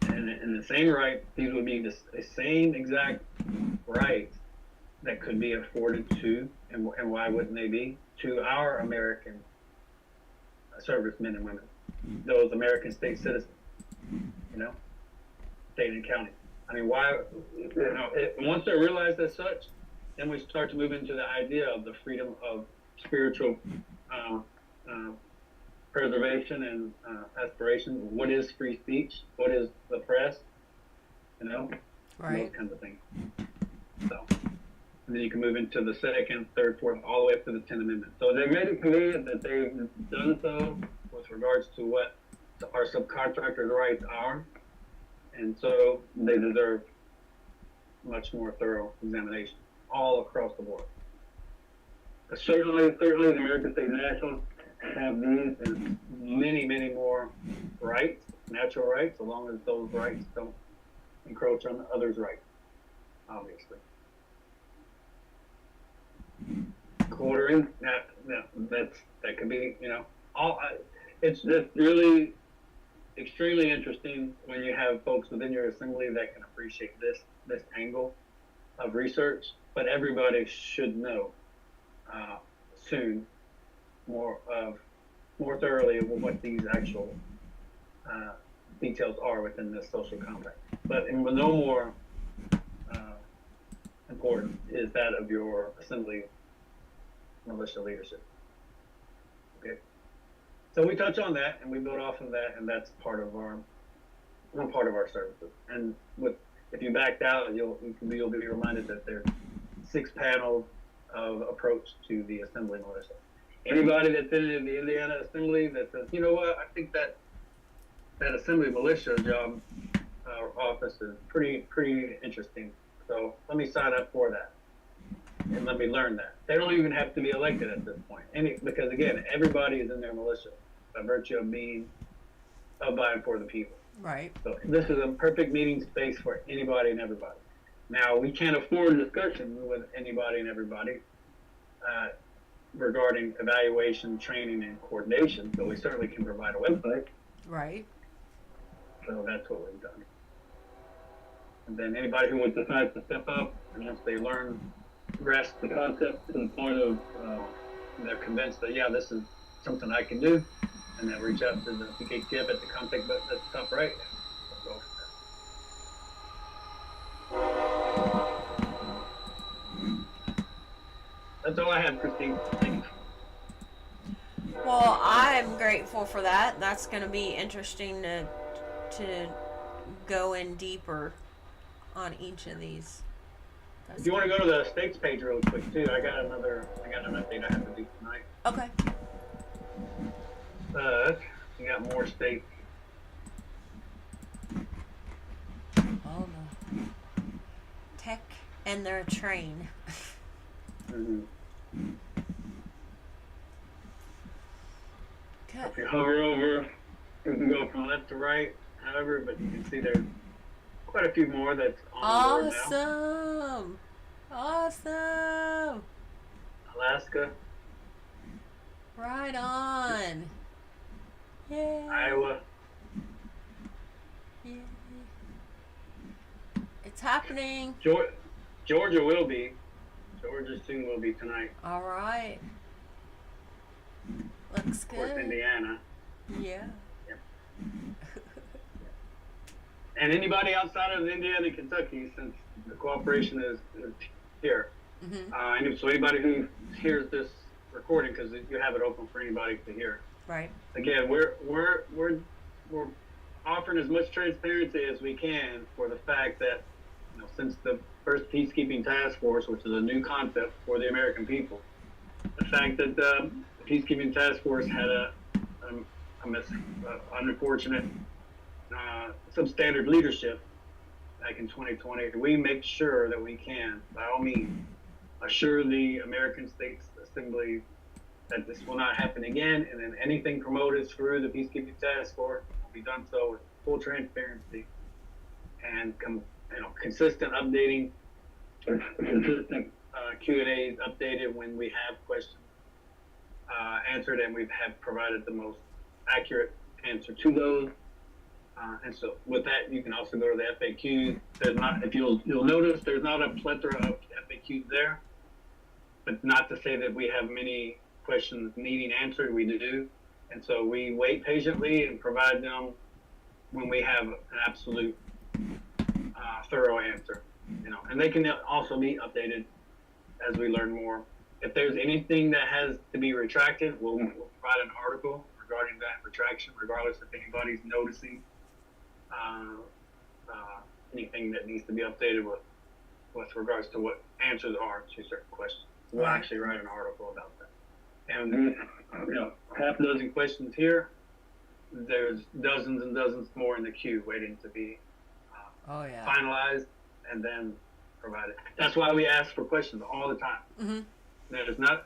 And in the same right, these would be the same exact rights that could be afforded to, and why wouldn't they be, to our American servicemen and women, those American state citizens, state and county. I mean, why, once they're realized as such, then we start to move into the idea of the freedom of spiritual preservation and aspiration. What is free speech? What is the press? Right. Those kinds of things. So, and then you can move into the second, third, fourth, all the way up to the 10th Amendment. So they made it clear that they've done so with regards to what our subcontractors' rights are, and so they deserve much more thorough examination all across the board. But certainly the American State Nationals have these and many, many more rights, natural rights, as long as those rights don't encroach on others' rights, obviously. Quartering, that could be, it's just really extremely interesting when you have folks within your assembly that can appreciate this angle of research, but everybody should know soon more thoroughly of what these actual details are within this social compact. But no more important is that of your assembly militia leadership. Okay, so we touch on that and we build off of that, and that's one part of our services. And if you backed out, you'll be reminded that there's 6 panels of approach to the assembly militia. Anybody that's in the Indiana Assembly that says, you know what, I think that assembly militia job office is pretty interesting, so let me sign up for that and let me learn that. They don't even have to be elected at this point, because again, everybody is in their militia by virtue of being by and for the people. Right. So this is a perfect meeting space for anybody and everybody. Now, we can't afford discussion with anybody and everybody regarding evaluation, training, and coordination, but we certainly can provide a website. Right. So that's what we've done. And then anybody who would decide to step up, and once they grasp the concept to the point of they're convinced that, yeah, this is something I can do, and then reach out to the PKTF at the contact button at the top right. We'll go from there. That's all I have, Christine. Thank you. Well, I'm grateful for that. That's going to be interesting to go in deeper on each of these. If you want to go to the states page real quick too, I got an update I have to do tonight. Okay. But we got more states. Oh no. Tech and their train. Mm-hmm. If you hover over, you can go from left to right, however, but you can see there's quite a few more that's on board now. Awesome! Alaska. Right on! Yay! Iowa. Yay. It's happening! Georgia will be. Georgia soon will be tonight. Alright. Looks good. Of course, Indiana. Yeah. Yep. And anybody outside of Indiana and Kentucky, since the cooperation is here. Mm-hmm. And so anybody who hears this recording, because you have it open for anybody to hear. Right. Again, we're offering as much transparency as we can for the fact that, since the first peacekeeping task force, which is a new concept for the American people, the fact that the peacekeeping task force had an unfortunate substandard leadership back in 2020, we make sure that we can, by all means, assure the American States Assembly that this will not happen again, and then anything promoted through the peacekeeping task force will be done so with full transparency and consistent updating, consistent Q&As updated when we have questions answered, and we have provided the most accurate answer to those. And so with that, you can also go to the FAQs. There's not, if you'll notice, there's not a plethora of FAQs there, but not to say that we have many questions needing answered. We do. And so we wait patiently and provide them when we have an absolute thorough answer, and they can also be updated as we learn more. If there's anything that has to be retracted, we'll provide an article regarding that retraction, regardless if anybody's noticing anything that needs to be updated with regards to what answers are to certain questions. We'll actually write an article about that. And half a dozen questions here. There's dozens and dozens more in the queue waiting to be finalized and then provided. That's why we ask for questions all the time. Mm-hmm.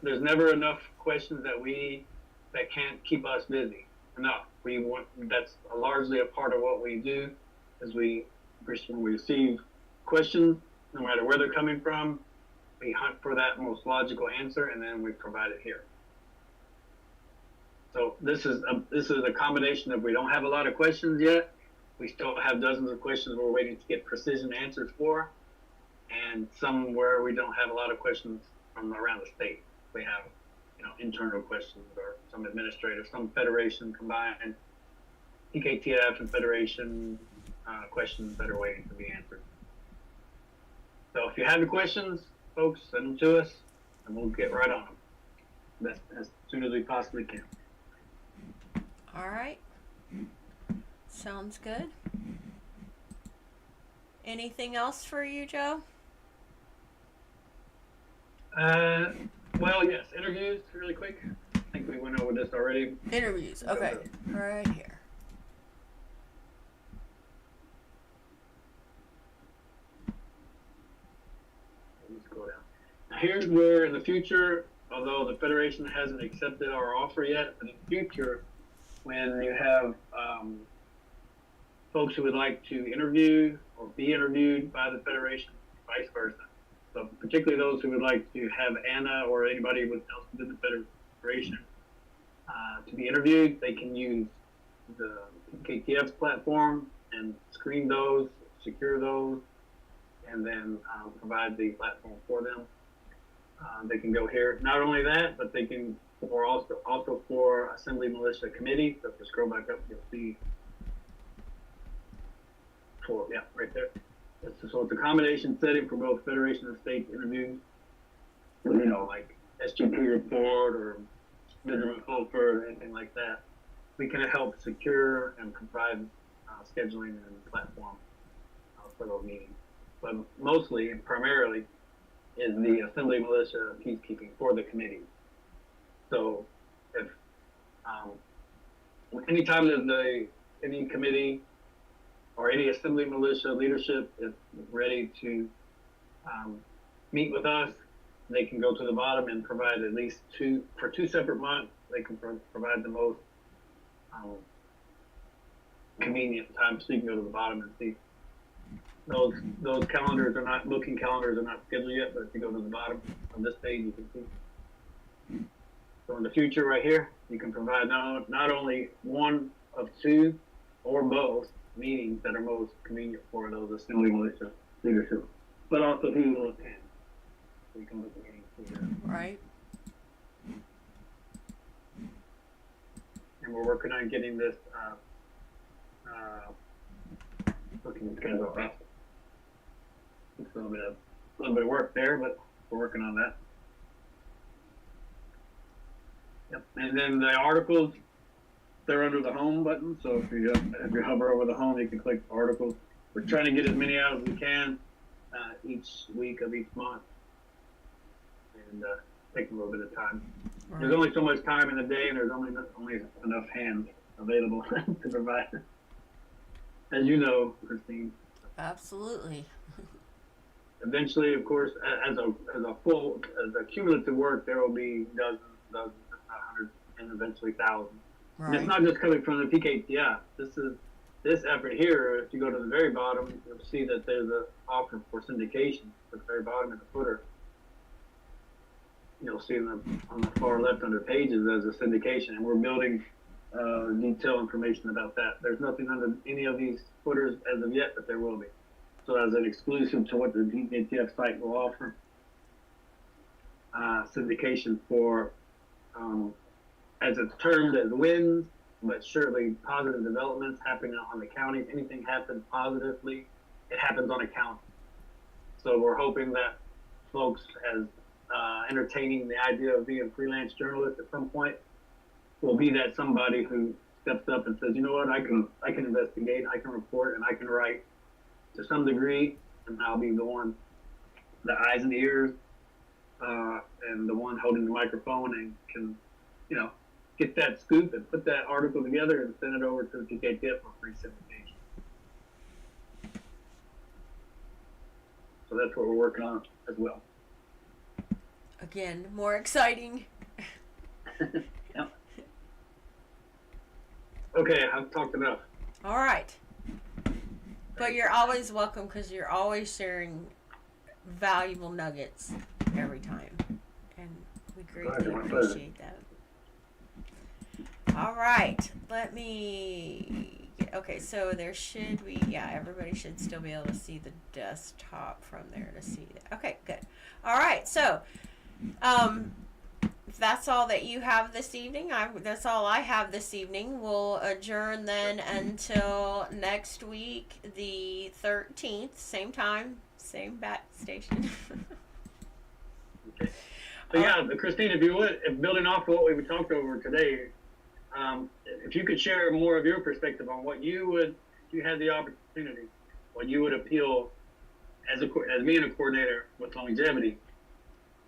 There's never enough questions that can't keep us busy enough. That's largely a part of what we do, is when we receive questions, no matter where they're coming from, we hunt for that most logical answer, and then we provide it here. So this is a combination of, we don't have a lot of questions yet. We still have dozens of questions we're waiting to get precision answers for, and some where we don't have a lot of questions from around the state. We have, internal questions, or some administrative, some federation combined, PKTF and federation questions that are waiting to be answered. So if you have any questions, folks, send them to us, and we'll get right on them as soon as we possibly can. All right. Sounds good. Anything else for you, Joe? Well, yes, interviews, really quick. I think we went over this already. Interviews, okay. Right here. Let's go down. Now here's where, in the future, although the Federation hasn't accepted our offer yet, in the future, when you have folks who would like to interview or be interviewed by the Federation, vice versa. So particularly those who would like to have Anna or anybody else within the Federation to be interviewed, they can use the KTF's platform and screen those, secure those, and then provide the platform for them. They can go here. Not only that, but they can, or also for Assembly Militia Committee. So if you scroll back up, you'll see right there. So it's a combination setting for both Federation and state interviews. Like SGP report or Benjamin Fulford or anything like that. We can help secure and provide scheduling and platform for those meetings. But mostly and primarily is the Assembly Militia Peacekeeping for the committee. So if anytime there's any committee or any Assembly Militia leadership is ready to meet with us, they can go to the bottom and provide at least two separate months. They can provide the most convenient time, so you can go to the bottom and see. Those calendars are not booking calendars are not scheduled yet, but if you go to the bottom of this page, you can see. So in the future, right here, you can provide not only one of two or both meetings that are most convenient for those assembly militia leadership, but also who will attend. So you can look at meetings. Right. And we're working on getting this looking schedule up. It's a little bit of work there, but we're working on that. Yep. And then the articles, they're under the home button. So if you hover over the home, you can click articles. We're trying to get as many out as we can each week of each month, and take a little bit of time. Right. There's only so much time in the day, and there's only enough hands available to provide. As you know, Christine. Absolutely. Eventually, of course, as a cumulative work, there will be dozens, if not hundreds, and eventually thousands. Right. And it's not just coming from the PKTF. This effort here. If you go to the very bottom, you'll see that there's an offer for syndication at the very bottom of the footer. You'll see on the far left under pages as a syndication, and we're building detailed information about that. There's nothing under any of these footers as of yet, but there will be. So as an exclusive to what the PKTF site will offer, syndication for, as it's termed as wins, but surely positive developments happening on the county. If anything happens positively, it happens on a county. So we're hoping that folks, as entertaining the idea of being a freelance journalist at some point, will be that somebody who steps up and says, you know what, I can investigate, I can report, and I can write to some degree, and I'll be the one, the eyes and ears, and the one holding the microphone, and can, get that scoop and put that article together and send it over to the PKTF for free syndication. So that's what we're working on as well. Again, more exciting. Yep. Okay, I've talked enough. All right. But you're always welcome, because you're always sharing valuable nuggets every time. And we greatly appreciate that. All right. Let me... Okay, so there should be... Yeah, everybody should still be able to see the desktop from there to see that. Okay, good. All right, so... if that's all that you have this evening, that's all I have this evening. We'll adjourn then until next week, the 13th, same time, same bat station. Okay. So yeah, Christine, if you would, building off of what we talked over today, if you could share more of your perspective on what you would, if you had the opportunity, what you would appeal as being a coordinator with longevity,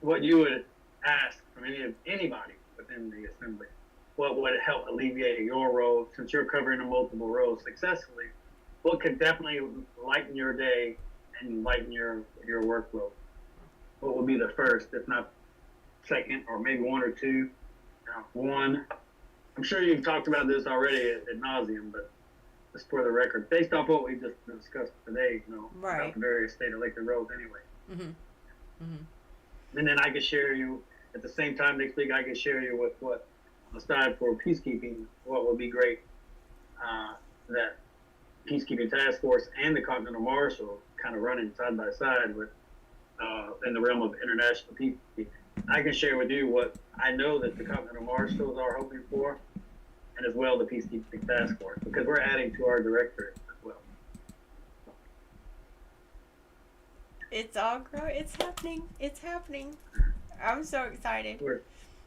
what you would ask from anybody within the assembly, what would help alleviate your role, since you're covering multiple roles successfully, what could definitely lighten your day and lighten your workload? What would be the first, if not second, or maybe one or two? One, I'm sure you've talked about this already ad nauseum, but just for the record, based off what we just discussed today, right, about the various state elected roles anyway. Mm-hmm. Mm-hmm. And then I could share you, at the same time next week, I could share you with what, aside for peacekeeping, what would be great, that peacekeeping task force and the Continental Marshal kind of running side by side with, in the realm of international peacekeeping. I can share with you what I know that the Continental Marshals are hoping for, and as well the peacekeeping task force, because we're adding to our directorate as well. It's all growing. It's happening. It's happening. I'm so excited.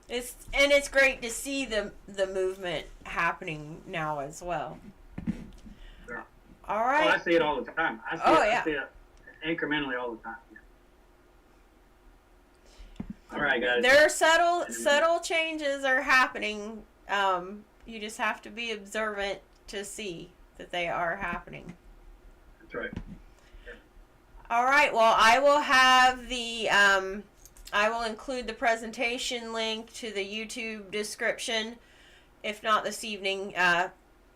It's great to see the movement happening now as well. Sure. All right. Oh, I see it all the time. I see it incrementally all the time. All right, guys. There are subtle changes are happening. You just have to be observant to see that they are happening. That's right. All right. Well, I will have I will include the presentation link to the YouTube description if not this evening,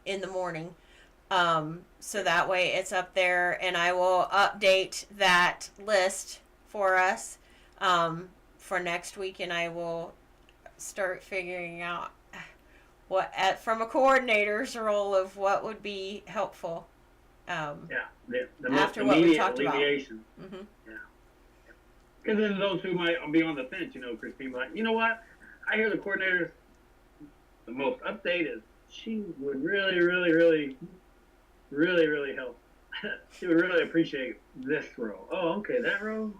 in the morning. So that way it's up there, and I will update that list for us for next week, and I will start figuring out from a coordinator's role of what would be helpful. The most after what we immediate talked about. alleviation. Mm-hmm. Yeah. Because then those who might be on the fence, Christine, like, you know what? I hear the coordinators, the most updated, she would really, really, really, really, really help. She would really appreciate this role. Oh, okay, that role?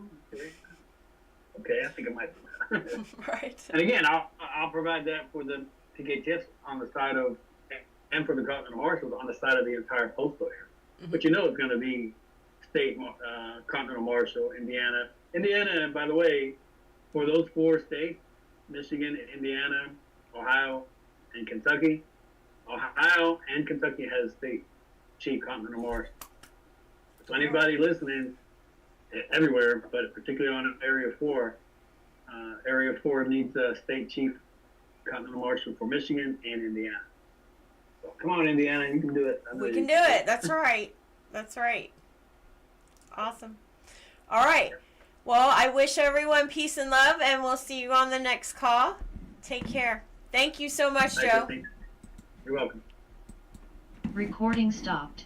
Okay, I think I might do that. Right. And again, I'll provide that for the PKTFs on the side of, and for the Continental Marshals on the side of the entire postal area. Mm-hmm. But it's going to be state, Continental Marshal, Indiana. Indiana, by the way, for those 4 states, Michigan, Indiana, Ohio, and Kentucky, Ohio and Kentucky has state chief Continental Marshal. So anybody listening, everywhere, but particularly on Area 4, Area 4 needs a state chief Continental Marshal for Michigan and Indiana. So come on, Indiana, you can do it. We can do it. That's right. That's right. Awesome. All right. Well, I wish everyone peace and love, and we'll see you on the next call. Take care. Thank you so much, Joe. You're welcome. Recording stopped.